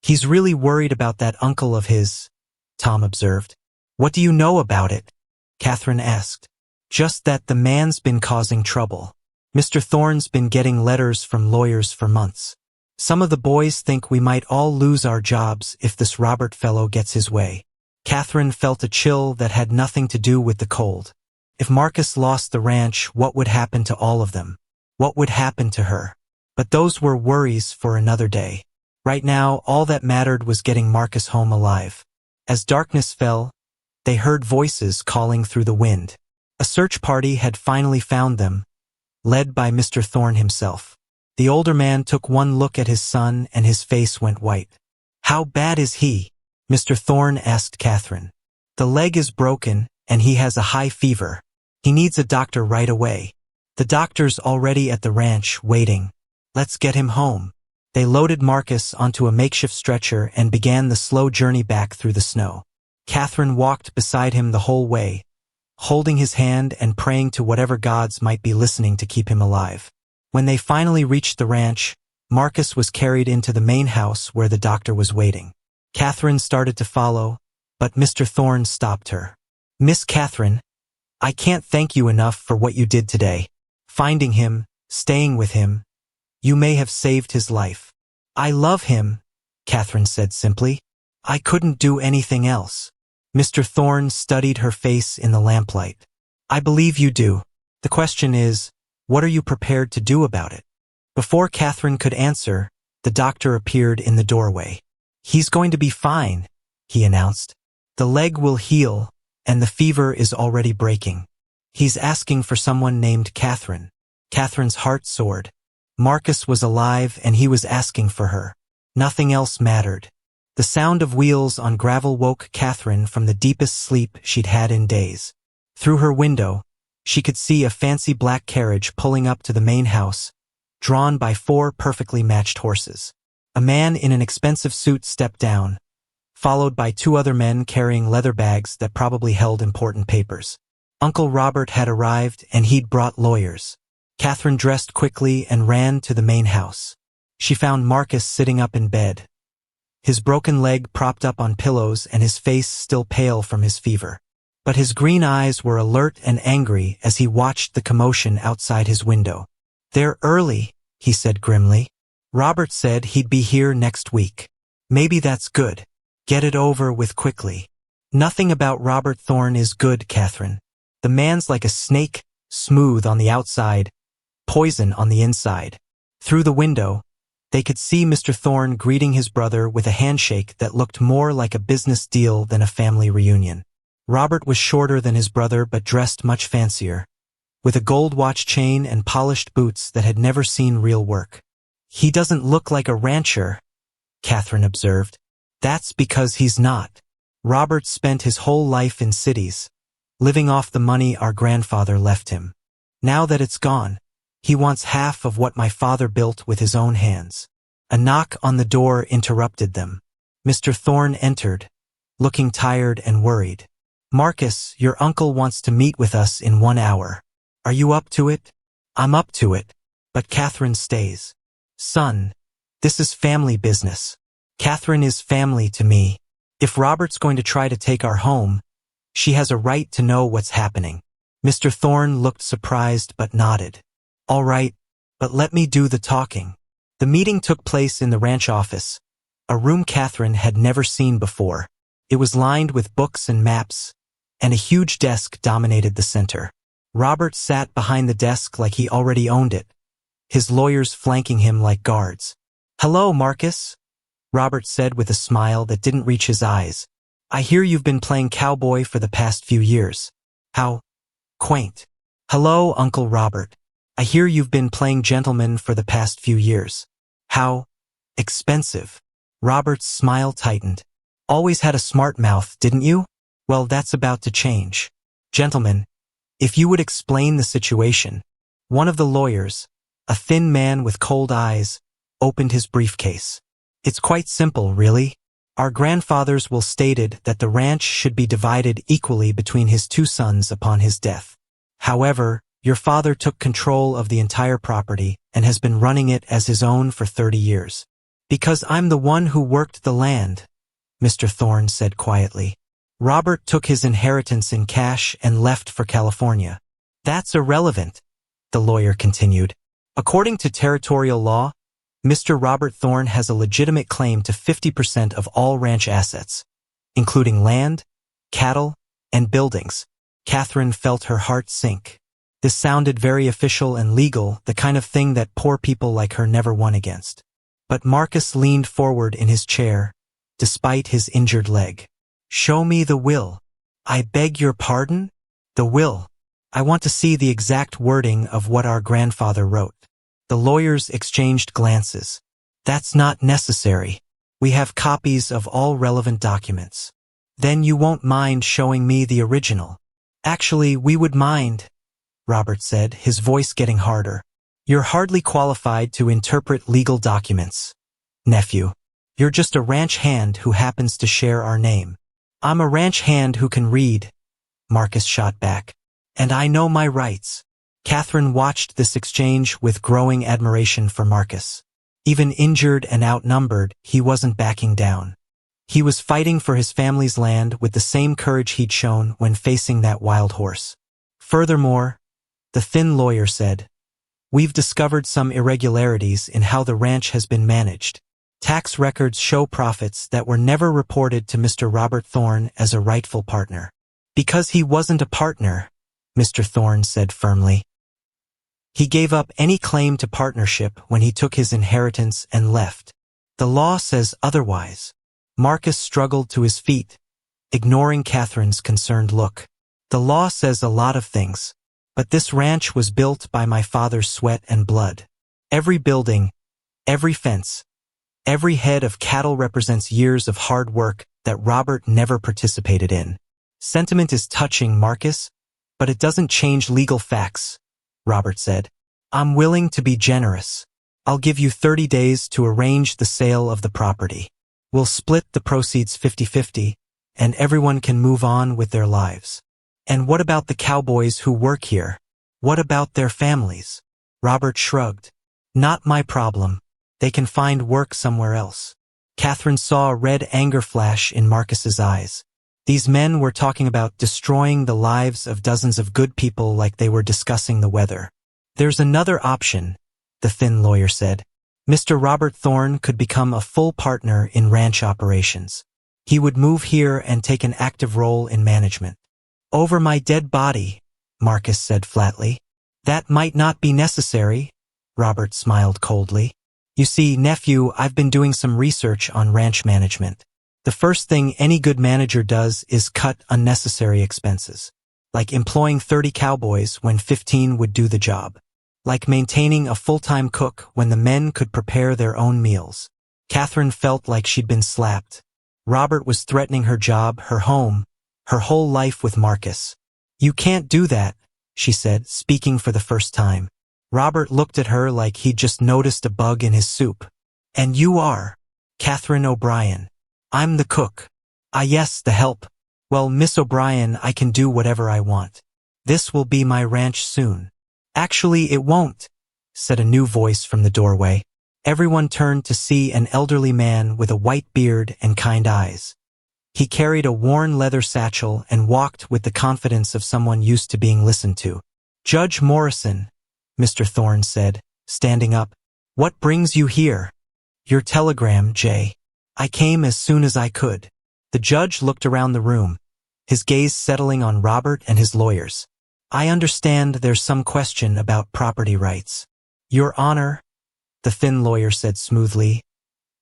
He's really worried about that uncle of his, Tom observed. What do you know about it? Catherine asked. Just that the man's been causing trouble. Mr. Thorne's been getting letters from lawyers for months. Some of the boys think we might all lose our jobs if this Robert fellow gets his way. Catherine felt a chill that had nothing to do with the cold. If Marcus lost the ranch, what would happen to all of them? What would happen to her? But those were worries for another day. Right now, all that mattered was getting Marcus home alive. As darkness fell, they heard voices calling through the wind. A search party had finally found them, led by Mr. Thorne himself. The older man took one look at his son and his face went white. How bad is he? Mr. Thorne asked Catherine. The leg is broken and he has a high fever. He needs a doctor right away. The doctor's already at the ranch waiting. Let's get him home. They loaded Marcus onto a makeshift stretcher and began the slow journey back through the snow. Catherine walked beside him the whole way, holding his hand and praying to whatever gods might be listening to keep him alive. When they finally reached the ranch, Marcus was carried into the main house where the doctor was waiting. Catherine started to follow, but Mr. Thorne stopped her. Miss Catherine, I can't thank you enough for what you did today. Finding him, staying with him, you may have saved his life. I love him, Catherine said simply. I couldn't do anything else. Mr. Thorne studied her face in the lamplight. I believe you do. The question is, what are you prepared to do about it? Before Catherine could answer, the doctor appeared in the doorway. He's going to be fine, he announced. The leg will heal, and the fever is already breaking. He's asking for someone named Catherine. Catherine's heart soared. Marcus was alive and he was asking for her. Nothing else mattered. The sound of wheels on gravel woke Catherine from the deepest sleep she'd had in days. Through her window, she could see a fancy black carriage pulling up to the main house, drawn by 4 perfectly matched horses. A man in an expensive suit stepped down, followed by 2 other men carrying leather bags that probably held important papers. Uncle Robert had arrived and he'd brought lawyers. Catherine dressed quickly and ran to the main house. She found Marcus sitting up in bed, his broken leg propped up on pillows and his face still pale from his fever. But his green eyes were alert and angry as he watched the commotion outside his window. They're early, he said grimly. Robert said he'd be here next week. Maybe that's good. Get it over with quickly. Nothing about Robert Thorne is good, Catherine. The man's like a snake, smooth on the outside, poison on the inside. Through the window, they could see Mr. Thorne greeting his brother with a handshake that looked more like a business deal than a family reunion. Robert was shorter than his brother but dressed much fancier, with a gold watch chain and polished boots that had never seen real work. He doesn't look like a rancher, Catherine observed. That's because he's not. Robert spent his whole life in cities, living off the money our grandfather left him. Now that it's gone, He wants half of what my father built with his own hands. A knock on the door interrupted them. Mr. Thorne entered, looking tired and worried. Marcus, your uncle wants to meet with us in 1 hour. Are you up to it? I'm up to it. But Catherine stays. Son, this is family business. Catherine is family to me. If Robert's going to try to take our home, she has a right to know what's happening. Mr. Thorne looked surprised but nodded. All right, but let me do the talking. The meeting took place in the ranch office, a room Catherine had never seen before. It was lined with books and maps, and a huge desk dominated the center. Robert sat behind the desk like he already owned it, his lawyers flanking him like guards. Hello, Marcus, Robert said with a smile that didn't reach his eyes. I hear you've been playing cowboy for the past few years. How quaint. Hello, Uncle Robert. I hear you've been playing gentleman for the past few years. How expensive. Robert's smile tightened. Always had a smart mouth, didn't you? Well, that's about to change. Gentlemen, if you would explain the situation. One of the lawyers, a thin man with cold eyes, opened his briefcase. It's quite simple, really. Our grandfathers will stated that the ranch should be divided equally between his 2 sons upon his death. However, your father took control of the entire property and has been running it as his own for 30 years. Because I'm the one who worked the land, Mr. Thorne said quietly. Robert took his inheritance in cash and left for California. That's irrelevant, the lawyer continued. According to territorial law, Mr. Robert Thorne has a legitimate claim to 50% of all ranch assets, including land, cattle, and buildings. Catherine felt her heart sink. This sounded very official and legal, the kind of thing that poor people like her never won against. But Marcus leaned forward in his chair, despite his injured leg. Show me the will. I beg your pardon? The will. I want to see the exact wording of what our grandfather wrote. The lawyers exchanged glances. That's not necessary. We have copies of all relevant documents. Then you won't mind showing me the original. Actually, we would mind, Robert said, his voice getting harder. You're hardly qualified to interpret legal documents, nephew. You're just a ranch hand who happens to share our name. I'm a ranch hand who can read, Marcus shot back. And I know my rights. Catherine watched this exchange with growing admiration for Marcus. Even injured and outnumbered, he wasn't backing down. He was fighting for his family's land with the same courage he'd shown when facing that wild horse. Furthermore, the thin lawyer said, we've discovered some irregularities in how the ranch has been managed. Tax records show profits that were never reported to Mr. Robert Thorne as a rightful partner. Because he wasn't a partner, Mr. Thorne said firmly. He gave up any claim to partnership when he took his inheritance and left. The law says otherwise. Marcus struggled to his feet, ignoring Catherine's concerned look. The law says a lot of things, but this ranch was built by my father's sweat and blood. Every building, every fence, every head of cattle represents years of hard work that Robert never participated in. Sentiment is touching, Marcus, but it doesn't change legal facts, Robert said. I'm willing to be generous. I'll give you 30 days to arrange the sale of the property. We'll split the proceeds 50-50, and everyone can move on with their lives. And what about the cowboys who work here? What about their families? Robert shrugged. Not my problem. They can find work somewhere else. Catherine saw a red anger flash in Marcus's eyes. These men were talking about destroying the lives of dozens of good people like they were discussing the weather. There's another option, the thin lawyer said. Mr. Robert Thorne could become a full partner in ranch operations. He would move here and take an active role in management. Over my dead body, Marcus said flatly. That might not be necessary, Robert smiled coldly. You see, nephew, I've been doing some research on ranch management. The first thing any good manager does is cut unnecessary expenses. Like employing 30 cowboys when 15 would do the job. Like maintaining a full-time cook when the men could prepare their own meals. Catherine felt like she'd been slapped. Robert was threatening her job, her home, her whole life with Marcus. You can't do that, she said, speaking for the first time. Robert looked at her like he'd just noticed a bug in his soup. And you are? Catherine O'Brien. I'm the cook. Ah yes, the help. Well, Miss O'Brien, I can do whatever I want. This will be my ranch soon. Actually, it won't, said a new voice from the doorway. Everyone turned to see an elderly man with a white beard and kind eyes. He carried a worn leather satchel and walked with the confidence of someone used to being listened to. Judge Morrison, Mr. Thorne said, standing up. What brings you here? Your telegram, Jay. I came as soon as I could. The judge looked around the room, his gaze settling on Robert and his lawyers. I understand there's some question about property rights. Your Honor, the thin lawyer said smoothly,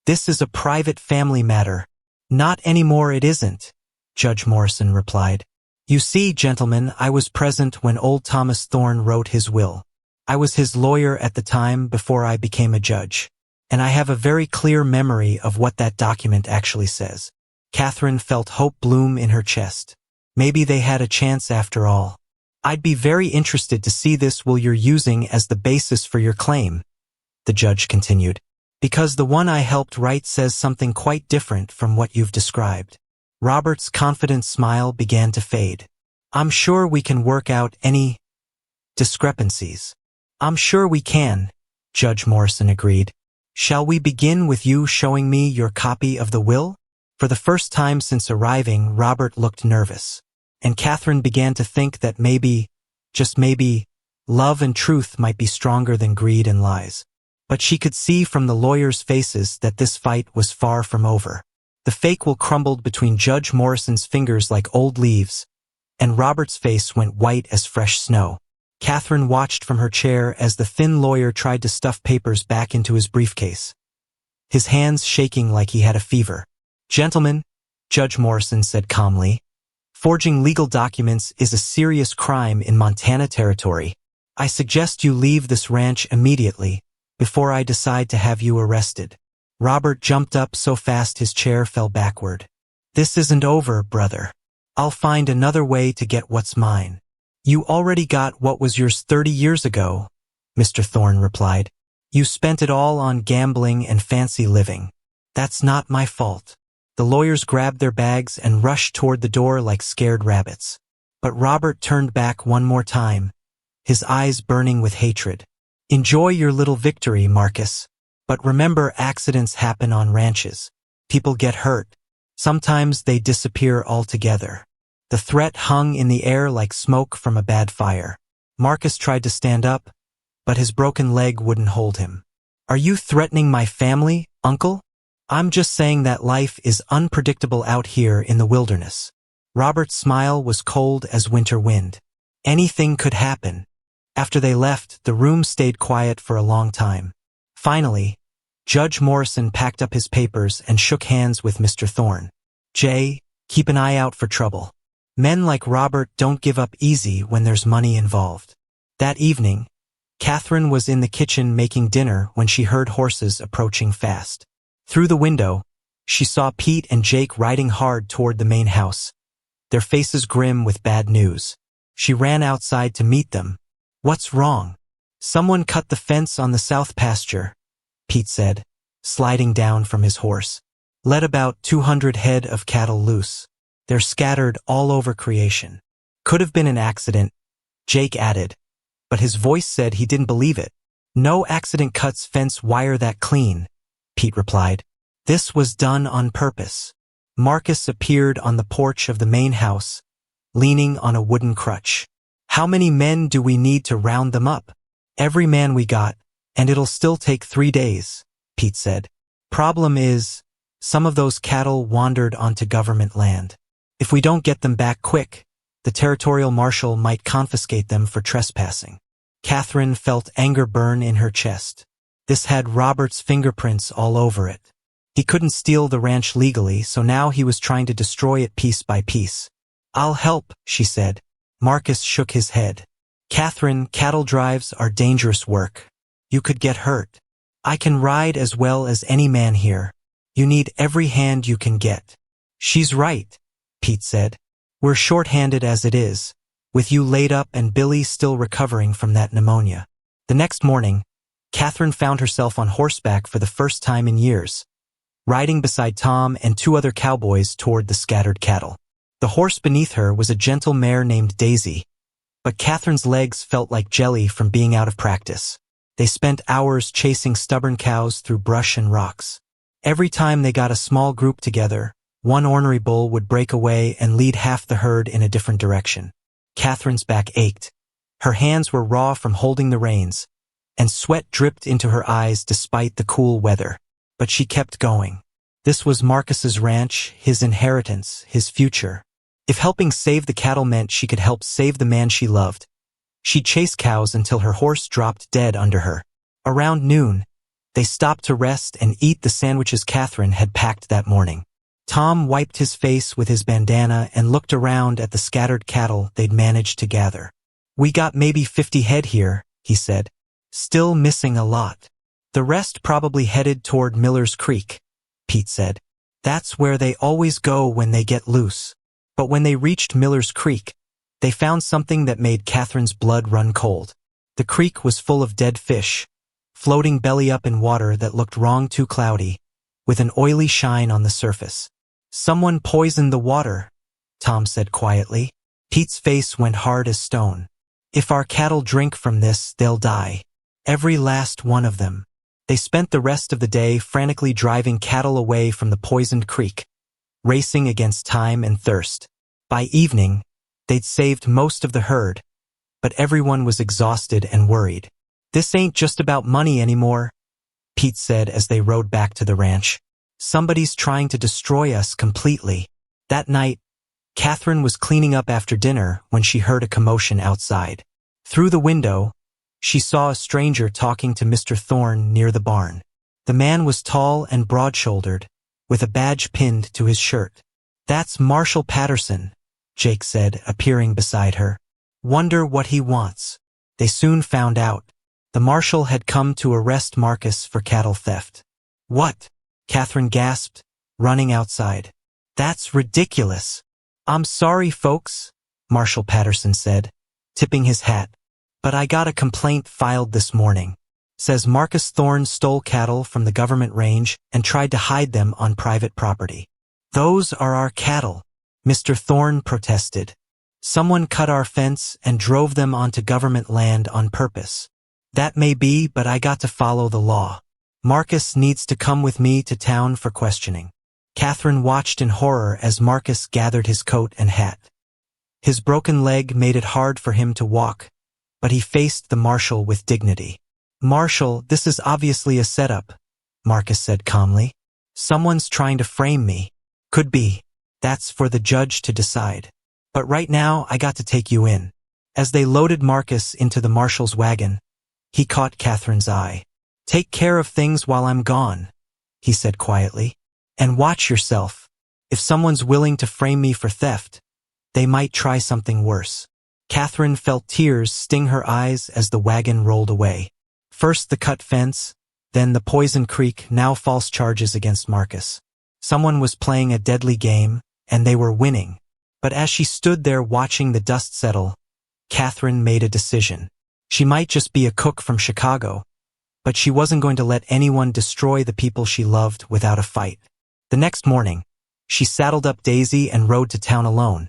this is a private family matter. Not anymore it isn't, Judge Morrison replied. You see, gentlemen, I was present when old Thomas Thorne wrote his will. I was his lawyer at the time before I became a judge, and I have a very clear memory of what that document actually says. Catherine felt hope bloom in her chest. Maybe they had a chance after all. I'd be very interested to see this will you're using as the basis for your claim, the judge continued, because the one I helped write says something quite different from what you've described. Robert's confident smile began to fade. I'm sure we can work out any discrepancies. I'm sure we can, Judge Morrison agreed. Shall we begin with you showing me your copy of the will? For the first time since arriving, Robert looked nervous, and Catherine began to think that maybe, just maybe, love and truth might be stronger than greed and lies. But she could see from the lawyers' faces that this fight was far from over. The fake will crumbled between Judge Morrison's fingers like old leaves, and Robert's face went white as fresh snow. Catherine watched from her chair as the thin lawyer tried to stuff papers back into his briefcase, his hands shaking like he had a fever. Gentlemen, Judge Morrison said calmly, forging legal documents is a serious crime in Montana territory. I suggest you leave this ranch immediately, before I decide to have you arrested. Robert jumped up so fast his chair fell backward. This isn't over, brother. I'll find another way to get what's mine. You already got what was yours 30 years ago, Mr. Thorne replied. You spent it all on gambling and fancy living. That's not my fault. The lawyers grabbed their bags and rushed toward the door like scared rabbits. But Robert turned back one more time, his eyes burning with hatred. Enjoy your little victory, Marcus. But remember, accidents happen on ranches. People get hurt. Sometimes they disappear altogether. The threat hung in the air like smoke from a bad fire. Marcus tried to stand up, but his broken leg wouldn't hold him. Are you threatening my family, Uncle? I'm just saying that life is unpredictable out here in the wilderness. Robert's smile was cold as winter wind. Anything could happen. After they left, the room stayed quiet for a long time. Finally, Judge Morrison packed up his papers and shook hands with Mr. Thorne. Jay, keep an eye out for trouble. Men like Robert don't give up easy when there's money involved. That evening, Catherine was in the kitchen making dinner when she heard horses approaching fast. Through the window, she saw Pete and Jake riding hard toward the main house, their faces grim with bad news. She ran outside to meet them. What's wrong? Someone cut the fence on the south pasture, Pete said, sliding down from his horse. Let about 200 head of cattle loose. They're scattered all over creation. Could have been an accident, Jake added, but his voice said he didn't believe it. No accident cuts fence wire that clean, Pete replied. This was done on purpose. Marcus appeared on the porch of the main house, leaning on a wooden crutch. How many men do we need to round them up? Every man we got, and it'll still take 3 days, Pete said. Problem is, some of those cattle wandered onto government land. If we don't get them back quick, the territorial marshal might confiscate them for trespassing. Catherine felt anger burn in her chest. This had Robert's fingerprints all over it. He couldn't steal the ranch legally, so now he was trying to destroy it piece by piece. I'll help, she said. Marcus shook his head. Catherine, cattle drives are dangerous work. You could get hurt. I can ride as well as any man here. You need every hand you can get. She's right, Pete said. We're short-handed as it is, with you laid up and Billy still recovering from that pneumonia. The next morning, Catherine found herself on horseback for the first time in years, riding beside Tom and two other cowboys toward the scattered cattle. The horse beneath her was a gentle mare named Daisy, but Catherine's legs felt like jelly from being out of practice. They spent hours chasing stubborn cows through brush and rocks. Every time they got a small group together, one ornery bull would break away and lead half the herd in a different direction. Catherine's back ached. Her hands were raw from holding the reins, and sweat dripped into her eyes despite the cool weather. But she kept going. This was Marcus's ranch, his inheritance, his future. If helping save the cattle meant she could help save the man she loved, she'd chase cows until her horse dropped dead under her. Around noon, they stopped to rest and eat the sandwiches Catherine had packed that morning. Tom wiped his face with his bandana and looked around at the scattered cattle they'd managed to gather. "We got maybe 50 head here," he said. "Still missing a lot." "The rest probably headed toward Miller's Creek," Pete said. "That's where they always go when they get loose." But when they reached Miller's Creek, they found something that made Catherine's blood run cold. The creek was full of dead fish, floating belly up in water that looked wrong too cloudy, with an oily shine on the surface. "Someone poisoned the water," Tom said quietly. Pete's face went hard as stone. "If our cattle drink from this, they'll die. Every last one of them." They spent the rest of the day frantically driving cattle away from the poisoned creek, racing against time and thirst. By evening, they'd saved most of the herd, but everyone was exhausted and worried. "This ain't just about money anymore," Pete said as they rode back to the ranch. "Somebody's trying to destroy us completely." That night, Catherine was cleaning up after dinner when she heard a commotion outside. Through the window, she saw a stranger talking to Mr. Thorne near the barn. The man was tall and broad-shouldered, with a badge pinned to his shirt. "That's Marshal Patterson," Jake said, appearing beside her. "Wonder what he wants." They soon found out. The marshal had come to arrest Marcus for cattle theft. "What?" Catherine gasped, running outside. "That's ridiculous." "I'm sorry, folks," Marshal Patterson said, tipping his hat. "But I got a complaint filed this morning. Says Marcus Thorne stole cattle from the government range and tried to hide them on private property." "Those are our cattle," Mr. Thorne protested. "Someone cut our fence and drove them onto government land on purpose." "That may be, but I got to follow the law. Marcus needs to come with me to town for questioning." Catherine watched in horror as Marcus gathered his coat and hat. His broken leg made it hard for him to walk, but he faced the marshal with dignity. "Marshal, this is obviously a setup," Marcus said calmly. "Someone's trying to frame me." "Could be. That's for the judge to decide. But right now, I got to take you in." As they loaded Marcus into the marshal's wagon, he caught Catherine's eye. "Take care of things while I'm gone," he said quietly. "And watch yourself. If someone's willing to frame me for theft, they might try something worse." Catherine felt tears sting her eyes as the wagon rolled away. First the cut fence, then the poisoned creek, now false charges against Marcus. Someone was playing a deadly game, and they were winning. But as she stood there watching the dust settle, Catherine made a decision. She might just be a cook from Chicago, but she wasn't going to let anyone destroy the people she loved without a fight. The next morning, she saddled up Daisy and rode to town alone,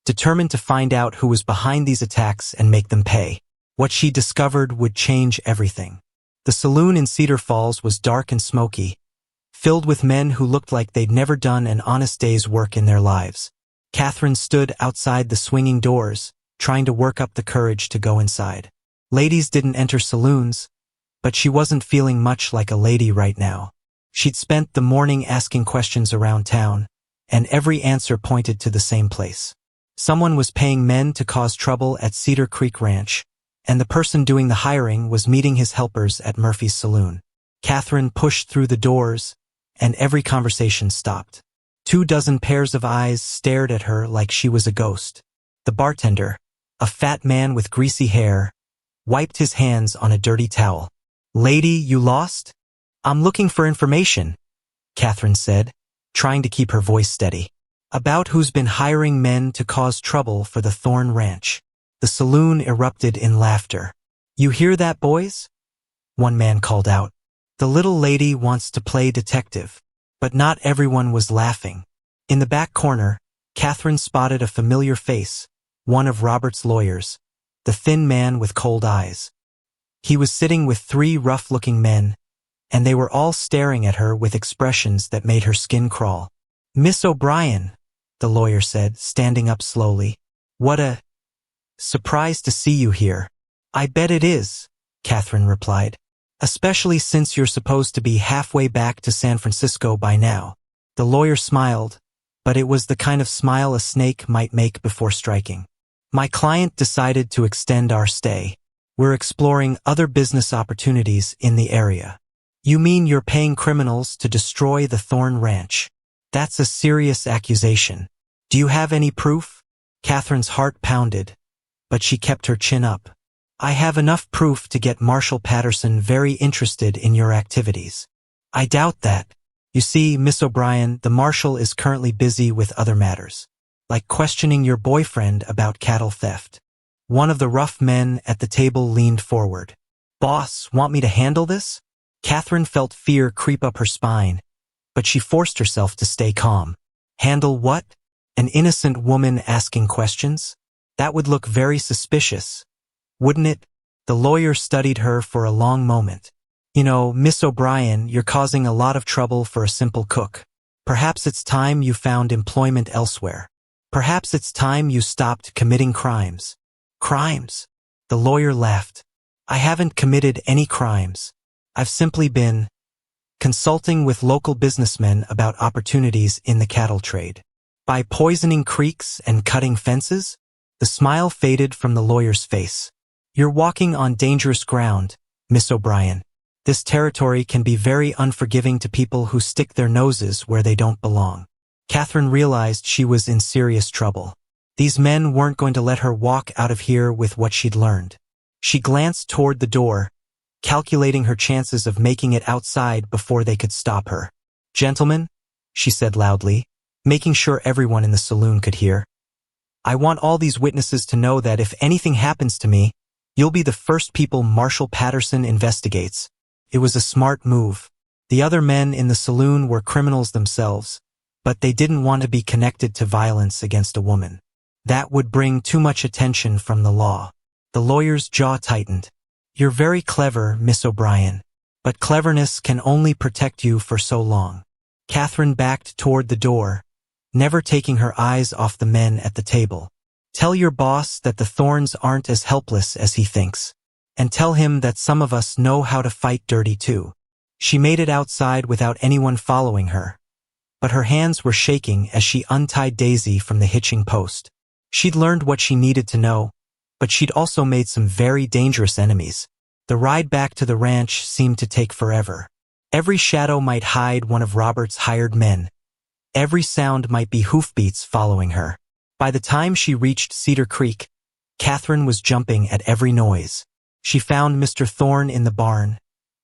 determined to find out who was behind these attacks and make them pay. What she discovered would change everything. The saloon in Cedar Falls was dark and smoky, filled with men who looked like they'd never done an honest day's work in their lives. Catherine stood outside the swinging doors, trying to work up the courage to go inside. Ladies didn't enter saloons, but she wasn't feeling much like a lady right now. She'd spent the morning asking questions around town, and every answer pointed to the same place. Someone was paying men to cause trouble at Cedar Creek Ranch, and the person doing the hiring was meeting his helpers at Murphy's saloon. Catherine pushed through the doors, and every conversation stopped. 24 pairs of eyes stared at her like she was a ghost. The bartender, a fat man with greasy hair, wiped his hands on a dirty towel. "Lady, you lost? I'm looking for information," Catherine said, trying to keep her voice steady. "About who's been hiring men to cause trouble for the Thorne Ranch." The saloon erupted in laughter. "You hear that, boys?" one man called out. "The little lady wants to play detective." But not everyone was laughing. In the back corner, Catherine spotted a familiar face, one of Robert's lawyers, the thin man with cold eyes. He was sitting with 3 rough-looking men, and they were all staring at her with expressions that made her skin crawl. "Miss O'Brien," the lawyer said, standing up slowly. "What a surprise to see you here." "I bet it is," Catherine replied. "Especially since you're supposed to be halfway back to San Francisco by now." The lawyer smiled, but it was the kind of smile a snake might make before striking. "My client decided to extend our stay. We're exploring other business opportunities in the area." "You mean you're paying criminals to destroy the Thorn Ranch? That's a serious accusation. Do you have any proof?" Catherine's heart pounded, but she kept her chin up. "I have enough proof to get Marshall Patterson very interested in your activities." "I doubt that. You see, Miss O'Brien, the marshal is currently busy with other matters, like questioning your boyfriend about cattle theft." One of the rough men at the table leaned forward. "Boss, want me to handle this?" Catherine felt fear creep up her spine, but she forced herself to stay calm. "Handle what? An innocent woman asking questions? That would look very suspicious, wouldn't it?" The lawyer studied her for a long moment. "You know, Miss O'Brien, you're causing a lot of trouble for a simple cook. Perhaps it's time you found employment elsewhere. Perhaps it's time you stopped committing crimes." "Crimes?" The lawyer laughed. "I haven't committed any crimes. I've simply been consulting with local businessmen about opportunities in the cattle trade." "By poisoning creeks and cutting fences?" The smile faded from the lawyer's face. "You're walking on dangerous ground, Miss O'Brien. This territory can be very unforgiving to people who stick their noses where they don't belong." Catherine realized she was in serious trouble. These men weren't going to let her walk out of here with what she'd learned. She glanced toward the door, calculating her chances of making it outside before they could stop her. "Gentlemen," she said loudly, making sure everyone in the saloon could hear, "I want all these witnesses to know that if anything happens to me, you'll be the first people Marshall Patterson investigates." It was a smart move. The other men in the saloon were criminals themselves, but they didn't want to be connected to violence against a woman. That would bring too much attention from the law. The lawyer's jaw tightened. "You're very clever, Miss O'Brien, but cleverness can only protect you for so long." Catherine backed toward the door, never taking her eyes off the men at the table. "Tell your boss that the Thorns aren't as helpless as he thinks. And tell him that some of us know how to fight dirty too." She made it outside without anyone following her, but her hands were shaking as she untied Daisy from the hitching post. She'd learned what she needed to know, but she'd also made some very dangerous enemies. The ride back to the ranch seemed to take forever. Every shadow might hide one of Robert's hired men. Every sound might be hoofbeats following her. By the time she reached Cedar Creek, Catherine was jumping at every noise. She found Mr. Thorne in the barn,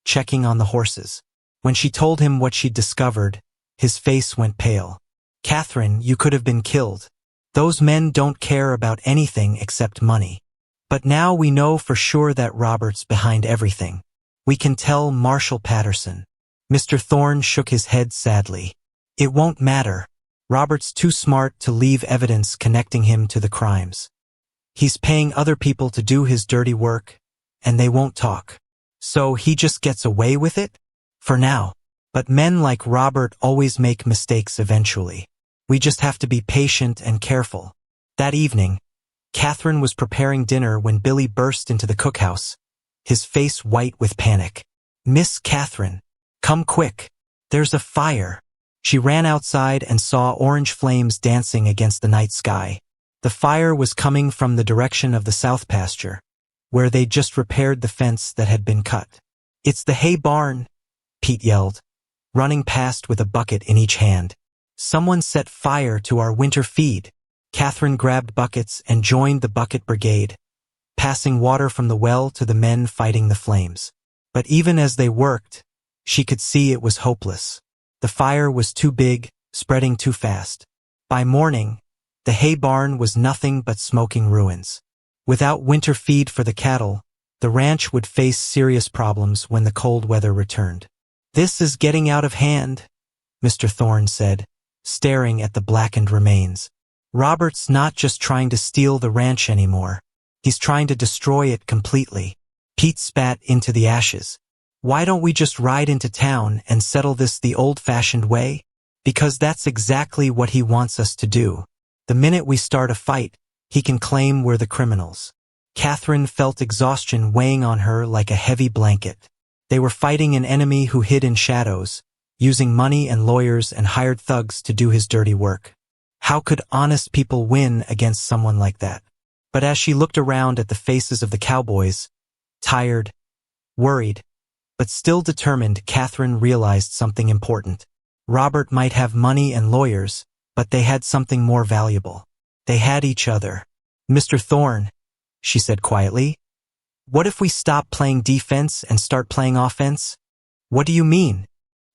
checking on the horses. When she told him what she'd discovered, his face went pale. "Catherine, you could have been killed. Those men don't care about anything except money. But now we know for sure that Robert's behind everything. We can tell Marshall Patterson." Mr. Thorne shook his head sadly. "It won't matter. Robert's too smart to leave evidence connecting him to the crimes. He's paying other people to do his dirty work, and they won't talk. So he just gets away with it? For now. But men like Robert always make mistakes eventually. We just have to be patient and careful." That evening, Catherine was preparing dinner when Billy burst into the cookhouse, his face white with panic. "Miss Catherine, come quick. There's a fire." She ran outside and saw orange flames dancing against the night sky. The fire was coming from the direction of the south pasture, where they'd just repaired the fence that had been cut. "It's the hay barn," Pete yelled, running past with a bucket in each hand. "Someone set fire to our winter feed." Catherine grabbed buckets and joined the bucket brigade, passing water from the well to the men fighting the flames. But even as they worked, she could see it was hopeless. The fire was too big, spreading too fast. By morning, the hay barn was nothing but smoking ruins. Without winter feed for the cattle, The ranch would face serious problems when the cold weather returned. "This is getting out of hand," Mr. Thorne said, staring at the blackened remains. "Robert's not just trying to steal the ranch anymore. He's trying to destroy it completely." Pete spat into the ashes. "Why don't we just ride into town and settle this the old-fashioned way? Because that's exactly what he wants us to do. The minute we start a fight, he can claim we're the criminals." Catherine felt exhaustion weighing on her like a heavy blanket. They were fighting an enemy who hid in shadows, using money and lawyers and hired thugs to do his dirty work. How could honest people win against someone like that? But as she looked around at the faces of the cowboys, tired, worried, but still determined, Catherine realized something important. Robert might have money and lawyers, but they had something more valuable. They had each other. "Mr. Thorne," she said quietly, "what if we stop playing defense and start playing offense?" "What do you mean?"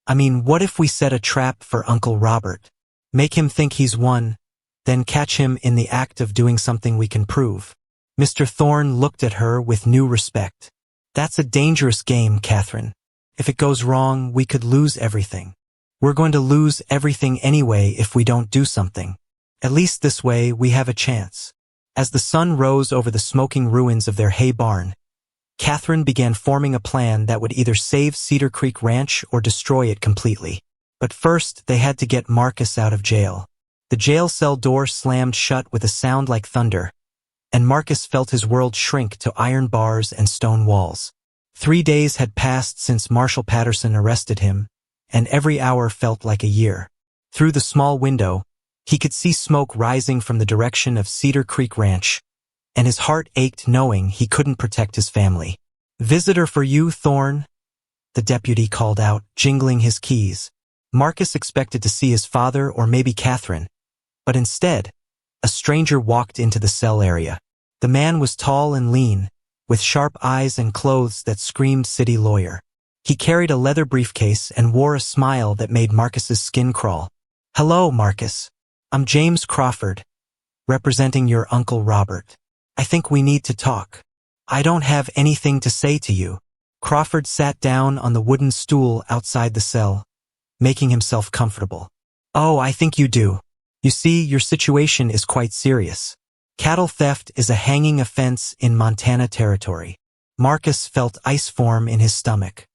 "I mean, what if we set a trap for Uncle Robert? Make him think he's won, then catch him in the act of doing something we can prove." Mr. Thorne looked at her with new respect. "That's a dangerous game, Catherine. If it goes wrong, we could lose everything. We're going to lose everything anyway if we don't do something. At least this way we have a chance." As the sun rose over the smoking ruins of their hay barn, Catherine began forming a plan that would either save Cedar Creek Ranch or destroy it completely. But first, they had to get Marcus out of jail. The jail cell door slammed shut with a sound like thunder, and Marcus felt his world shrink to iron bars and stone walls. 3 days had passed since Marshal Patterson arrested him, and every hour felt like a year. Through the small window, he could see smoke rising from the direction of Cedar Creek Ranch, and his heart ached knowing he couldn't protect his family. "Visitor for you, Thorne," the deputy called out, jingling his keys. Marcus expected to see his father or maybe Catherine, but instead, a stranger walked into the cell area. The man was tall and lean, with sharp eyes and clothes that screamed city lawyer. He carried a leather briefcase and wore a smile that made Marcus's skin crawl. "Hello, Marcus. I'm James Crawford, representing your Uncle Robert. I think we need to talk." "I don't have anything to say to you." Crawford sat down on the wooden stool outside the cell, making himself comfortable. "Oh, I think you do. You see, your situation is quite serious. Cattle theft is a hanging offense in Montana territory." Marcus felt ice form in his stomach.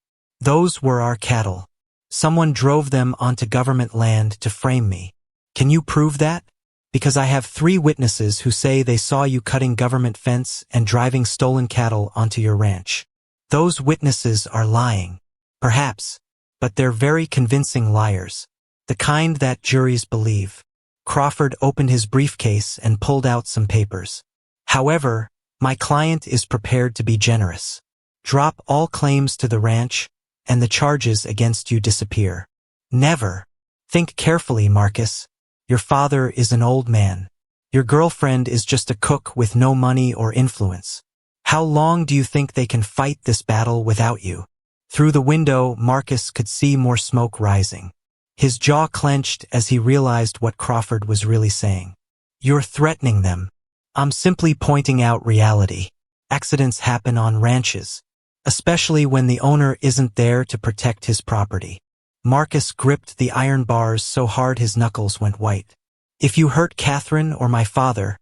"Those were our cattle. Someone drove them onto government land to frame me. Can you prove that? Because I have 3 witnesses who say they saw you cutting government fence and driving stolen cattle onto your ranch. Those witnesses are lying. Perhaps, but they're very convincing liars. The kind that juries believe." Crawford opened his briefcase and pulled out some papers. "However, my client is prepared to be generous. Drop all claims to the ranch, and the charges against you disappear." "Never. Think carefully, Marcus. Your father is an old man. Your girlfriend is just a cook with no money or influence. How long do you think they can fight this battle without you?" Through the window, Marcus could see more smoke rising. His jaw clenched as he realized what Crawford was really saying. "You're threatening them." "I'm simply pointing out reality. Accidents happen on ranches, especially when the owner isn't there to protect his property." Marcus gripped the iron bars so hard his knuckles went white. "If you hurt Catherine or my father,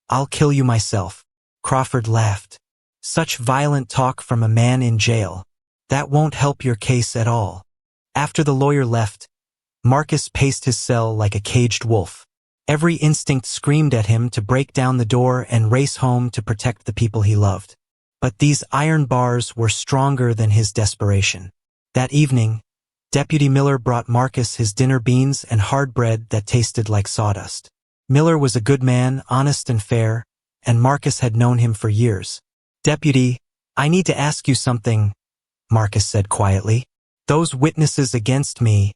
I'll kill you myself." Crawford laughed. "Such violent talk from a man in jail. That won't help your case at all." After the lawyer left, Marcus paced his cell like a caged wolf. Every instinct screamed at him to break down the door and race home to protect the people he loved. But these iron bars were stronger than his desperation. That evening, Deputy Miller brought Marcus his dinner beans and hard bread that tasted like sawdust. Miller was a good man, honest and fair, and Marcus had known him for years. "Deputy, I need to ask you something," Marcus said quietly. "Those witnesses against me,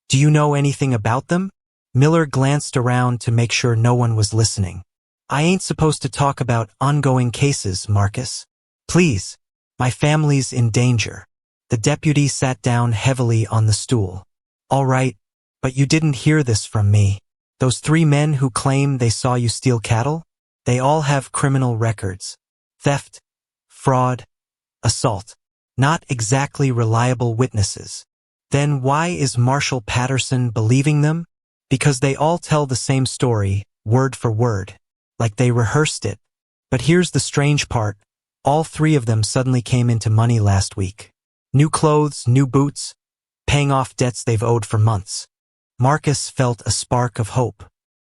do you know anything about them?" Miller glanced around to make sure no one was listening. "I ain't supposed to talk about ongoing cases, Marcus. Please, my family's in danger." The deputy sat down heavily on the stool. "All right, but you didn't hear this from me. Those 3 men who claim they saw you steal cattle? They all have criminal records. Theft, fraud, Assault. Not exactly reliable witnesses. Then why is Marshall Patterson believing them? Because they all tell the same story, word for word. Like they rehearsed it. But here's the strange part. All three of them suddenly came into money last week. New clothes, new boots, paying off debts they've owed for months. Marcus felt a spark of hope.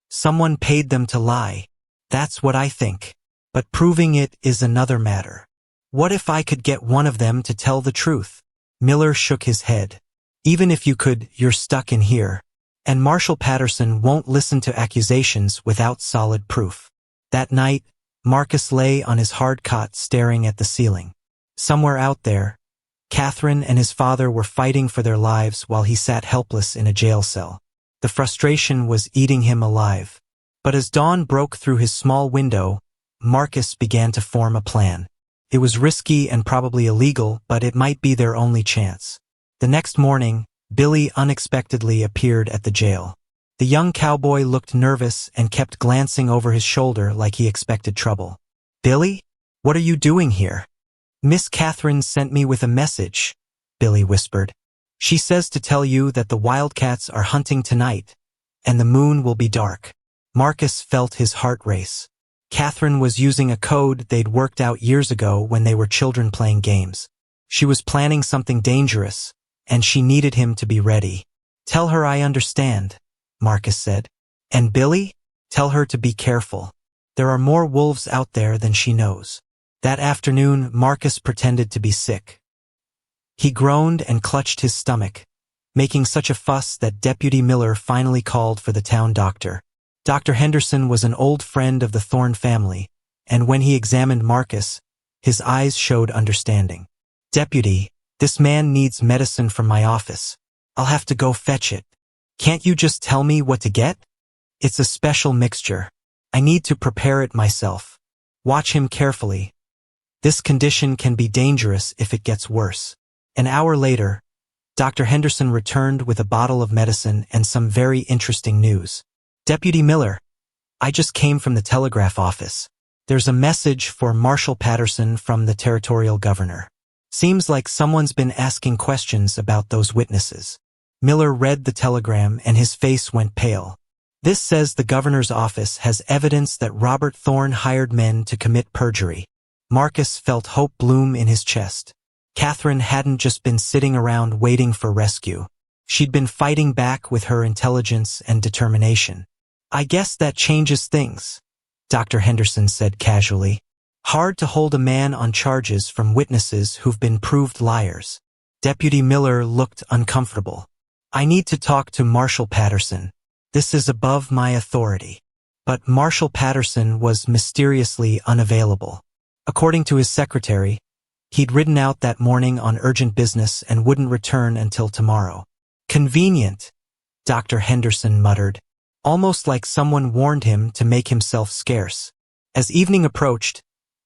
Someone paid them to lie. That's what I think. But proving it is another matter. What if I could get one of them to tell the truth? Miller shook his head. Even if you could, you're stuck in here. And Marshall Patterson won't listen to accusations without solid proof. That night, Marcus lay on his hard cot staring at the ceiling. Somewhere out there, Catherine and his father were fighting for their lives while he sat helpless in a jail cell. The frustration was eating him alive. But as dawn broke through his small window, Marcus began to form a plan. It was risky and probably illegal, but it might be their only chance. The next morning, Billy unexpectedly appeared at the jail. The young cowboy looked nervous and kept glancing over his shoulder like he expected trouble. "Billy? What are you doing here?" "Miss Catherine sent me with a message," Billy whispered. "She says to tell you that the wildcats are hunting tonight, and the moon will be dark." Marcus felt his heart race. Catherine was using a code they'd worked out years ago when they were children playing games. She was planning something dangerous, and she needed him to be ready. "Tell her I understand," Marcus said. "And Billy? Tell her to be careful. There are more wolves out there than she knows." That afternoon, Marcus pretended to be sick. He groaned and clutched his stomach, making such a fuss that Deputy Miller finally called for the town doctor. Dr. Henderson was an old friend of the Thorne family, and when he examined Marcus, his eyes showed understanding. "Deputy, this man needs medicine from my office. I'll have to go fetch it. Can't you just tell me what to get?" "It's a special mixture. I need to prepare it myself. Watch him carefully. This condition can be dangerous if it gets worse." An hour later, Dr. Henderson returned with a bottle of medicine and some very interesting news. "Deputy Miller, I just came from the telegraph office. There's a message for Marshall Patterson from the territorial governor. Seems like someone's been asking questions about those witnesses." Miller read the telegram and his face went pale. "This says the governor's office has evidence that Robert Thorne hired men to commit perjury." Marcus felt hope bloom in his chest. Catherine hadn't just been sitting around waiting for rescue. She'd been fighting back with her intelligence and determination. "I guess that changes things," Dr. Henderson said casually. "Hard to hold a man on charges from witnesses who've been proved liars." Deputy Miller looked uncomfortable. "I need to talk to Marshall Patterson. This is above my authority." But Marshall Patterson was mysteriously unavailable. According to his secretary, he'd ridden out that morning on urgent business and wouldn't return until tomorrow. "Convenient," Dr. Henderson muttered, almost like someone warned him to make himself scarce. As evening approached,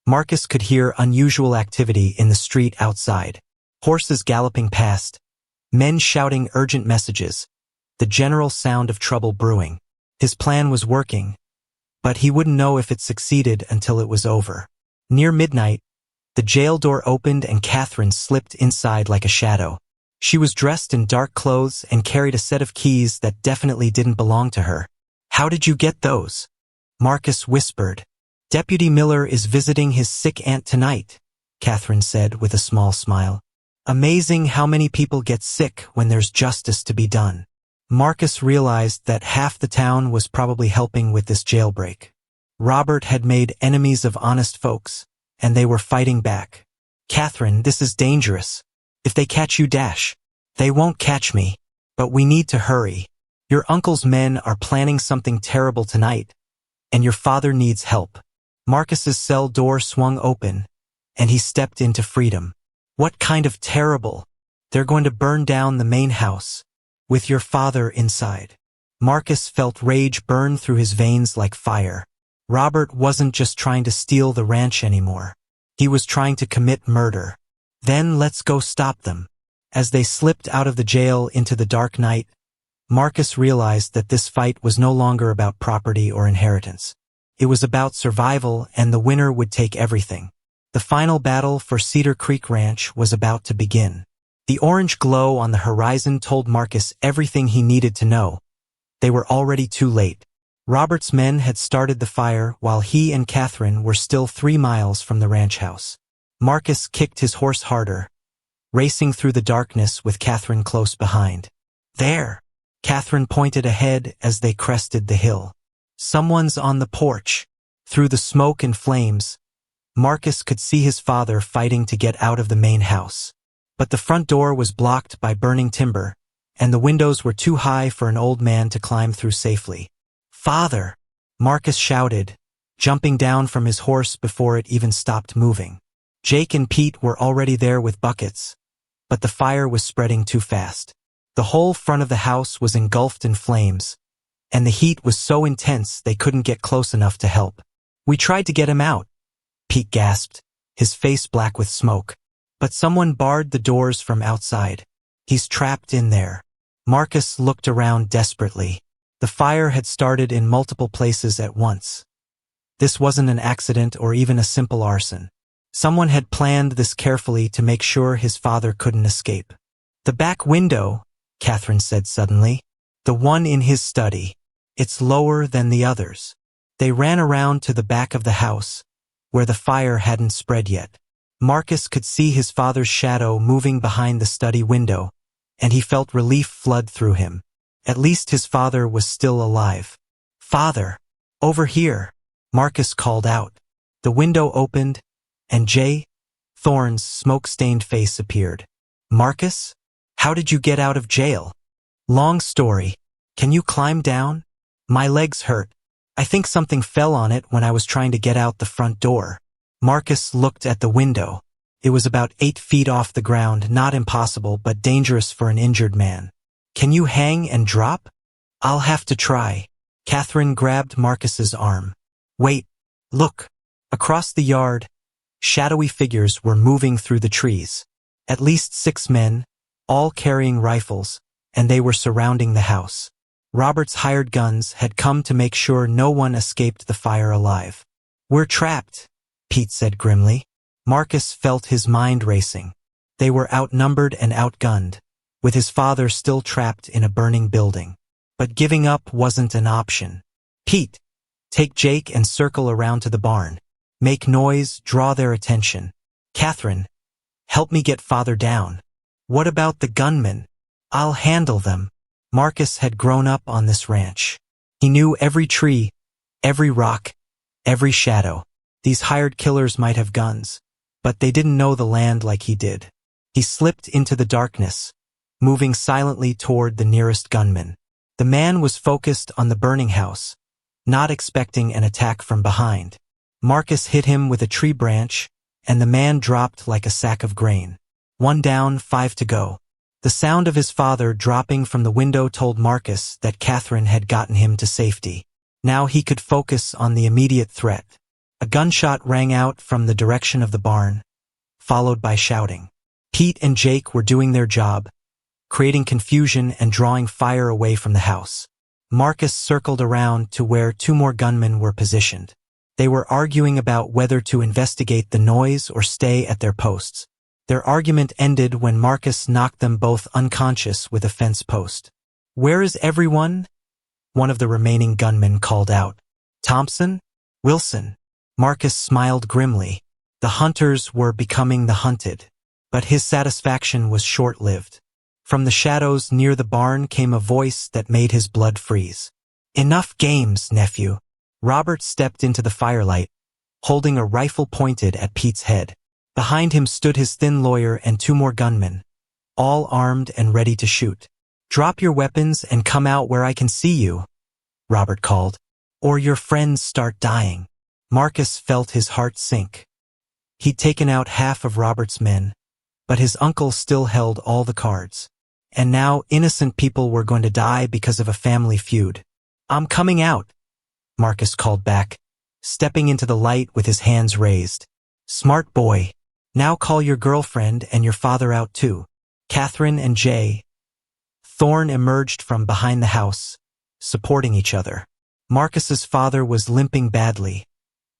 Marcus could hear unusual activity in the street outside. Horses galloping past, men shouting urgent messages, the general sound of trouble brewing. His plan was working, but he wouldn't know if it succeeded until it was over. Near midnight, the jail door opened and Catherine slipped inside like a shadow. She was dressed in dark clothes and carried a set of keys that definitely didn't belong to her. "How did you get those?" Marcus whispered. "Deputy Miller is visiting his sick aunt tonight," Catherine said with a small smile. "Amazing how many people get sick when there's justice to be done." Marcus realized that half the town was probably helping with this jailbreak. Robert had made enemies of honest folks, and they were fighting back. "Catherine, this is dangerous. If they catch you, dash." "They won't catch me, but we need to hurry. Your uncle's men are planning something terrible tonight, and your father needs help." Marcus's cell door swung open, and he stepped into freedom. "What kind of terrible?" "They're going to burn down the main house, with your father inside." Marcus felt rage burn through his veins like fire. Robert wasn't just trying to steal the ranch anymore. He was trying to commit murder. "Then let's go stop them." As they slipped out of the jail into the dark night, Marcus realized that this fight was no longer about property or inheritance. It was about survival, and the winner would take everything. The final battle for Cedar Creek Ranch was about to begin. The orange glow on the horizon told Marcus everything he needed to know. They were already too late. Robert's men had started the fire while he and Catherine were still 3 miles from the ranch house. Marcus kicked his horse harder, racing through the darkness with Catherine close behind. There! Catherine pointed ahead as they crested the hill. Someone's on the porch. Through the smoke and flames, Marcus could see his father fighting to get out of the main house. But the front door was blocked by burning timber, and the windows were too high for an old man to climb through safely. "Father!" Marcus shouted, jumping down from his horse before it even stopped moving. Jake and Pete were already there with buckets, but the fire was spreading too fast. The whole front of the house was engulfed in flames, and the heat was so intense they couldn't get close enough to help. "We tried to get him out," Pete gasped, his face black with smoke. "But someone barred the doors from outside. He's trapped in there." Marcus looked around desperately. The fire had started in multiple places at once. This wasn't an accident or even a simple arson. Someone had planned this carefully to make sure his father couldn't escape. "The back window," Catherine said suddenly. "The one in his study. It's lower than the others." They ran around to the back of the house, where the fire hadn't spread yet. Marcus could see his father's shadow moving behind the study window, and he felt relief flood through him. At least his father was still alive. "Father! Over here!" Marcus called out. The window opened, and Jay Thorne's smoke-stained face appeared. "Marcus? How did you get out of jail?" "Long story. Can you climb down?" "My legs hurt. I think something fell on it when I was trying to get out the front door." Marcus looked at the window. It was about 8 feet off the ground, not impossible, but dangerous for an injured man. "Can you hang and drop?" "I'll have to try." Catherine grabbed Marcus's arm. "Wait, look." Across the yard, shadowy figures were moving through the trees. At least 6 men, all carrying rifles, and they were surrounding the house. Robert's hired guns had come to make sure no one escaped the fire alive. "We're trapped," Pete said grimly. Marcus felt his mind racing. They were outnumbered and outgunned, with his father still trapped in a burning building. But giving up wasn't an option. "Pete, take Jake and circle around to the barn. Make noise, draw their attention. Catherine, help me get father down." "What about the gunmen?" "I'll handle them." Marcus had grown up on this ranch. He knew every tree, every rock, every shadow. These hired killers might have guns, but they didn't know the land like he did. He slipped into the darkness, moving silently toward the nearest gunman. The man was focused on the burning house, not expecting an attack from behind. Marcus hit him with a tree branch, and the man dropped like a sack of grain. 1 down, 5 to go. The sound of his father dropping from the window told Marcus that Catherine had gotten him to safety. Now he could focus on the immediate threat. A gunshot rang out from the direction of the barn, followed by shouting. Pete and Jake were doing their job, creating confusion and drawing fire away from the house. Marcus circled around to where 2 more gunmen were positioned. They were arguing about whether to investigate the noise or stay at their posts. Their argument ended when Marcus knocked them both unconscious with a fence post. "Where is everyone?" one of the remaining gunmen called out. "Thompson? Wilson?" Marcus smiled grimly. The hunters were becoming the hunted. But his satisfaction was short-lived. From the shadows near the barn came a voice that made his blood freeze. "Enough games, nephew." Robert stepped into the firelight, holding a rifle pointed at Pete's head. Behind him stood his thin lawyer and 2 more gunmen, all armed and ready to shoot. "Drop your weapons and come out where I can see you," Robert called, "or your friends start dying." Marcus felt his heart sink. He'd taken out half of Robert's men, but his uncle still held all the cards. And now innocent people were going to die because of a family feud. "I'm coming out," Marcus called back, stepping into the light with his hands raised. "Smart boy. Now call your girlfriend and your father out too." Catherine and Jay Thorne emerged from behind the house, supporting each other. Marcus's father was limping badly,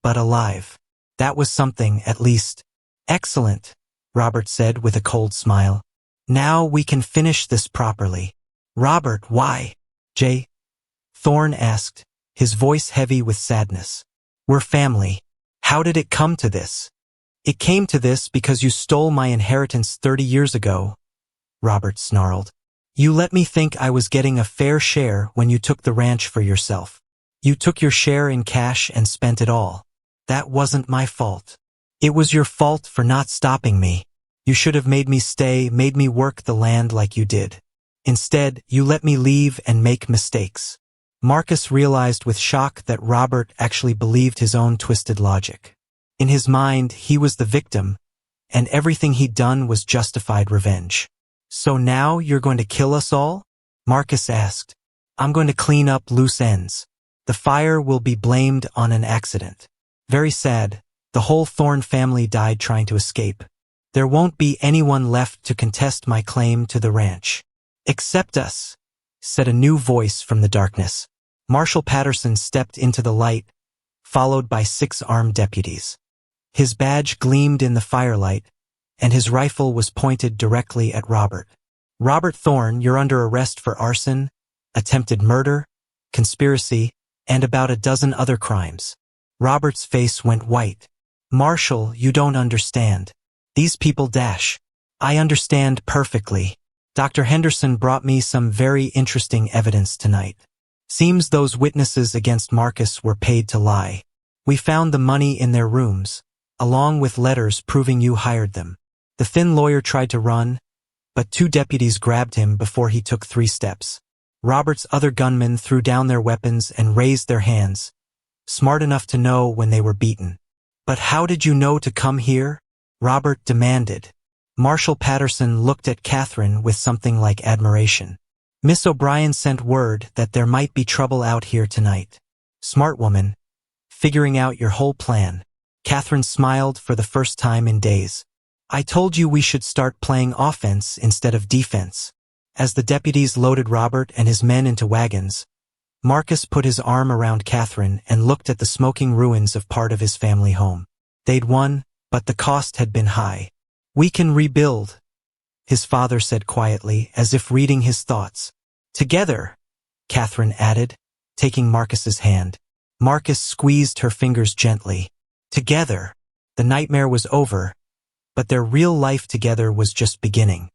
but alive. That was something, at least. Excellent, Robert said with a cold smile. Now we can finish this properly. Robert, why? Jay? Thorne asked, his voice heavy with sadness. We're family. How did it come to this? It came to this because you stole my inheritance 30 years ago, Robert snarled. You let me think I was getting a fair share when you took the ranch for yourself. You took your share in cash and spent it all. That wasn't my fault. It was your fault for not stopping me. You should have made me stay, made me work the land like you did. Instead, you let me leave and make mistakes. Marcus realized with shock that Robert actually believed his own twisted logic. In his mind, he was the victim, and everything he'd done was justified revenge. So now you're going to kill us all? Marcus asked. I'm going to clean up loose ends. The fire will be blamed on an accident. Very sad, the whole Thorne family died trying to escape. There won't be anyone left to contest my claim to the ranch. Except us, said a new voice from the darkness. Marshal Patterson stepped into the light, followed by 6 armed deputies. His badge gleamed in the firelight, and his rifle was pointed directly at Robert. Robert Thorne, you're under arrest for arson, attempted murder, conspiracy, and about a dozen other crimes. Robert's face went white. Marshal, you don't understand. These people dash. I understand perfectly. Dr. Henderson brought me some very interesting evidence tonight. Seems those witnesses against Marcus were paid to lie. We found the money in their rooms, along with letters proving you hired them. The thin lawyer tried to run, but 2 deputies grabbed him before he took 3 steps. Robert's other gunmen threw down their weapons and raised their hands, smart enough to know when they were beaten. But how did you know to come here? Robert demanded. Marshal Patterson looked at Catherine with something like admiration. Miss O'Brien sent word that there might be trouble out here tonight. Smart woman, figuring out your whole plan. Catherine smiled for the first time in days. I told you we should start playing offense instead of defense. As the deputies loaded Robert and his men into wagons, Marcus put his arm around Catherine and looked at the smoking ruins of part of his family home. They'd won, but the cost had been high. We can rebuild, his father said quietly, as if reading his thoughts. Together, Catherine added, taking Marcus's hand. Marcus squeezed her fingers gently. Together. The nightmare was over, but their real life together was just beginning.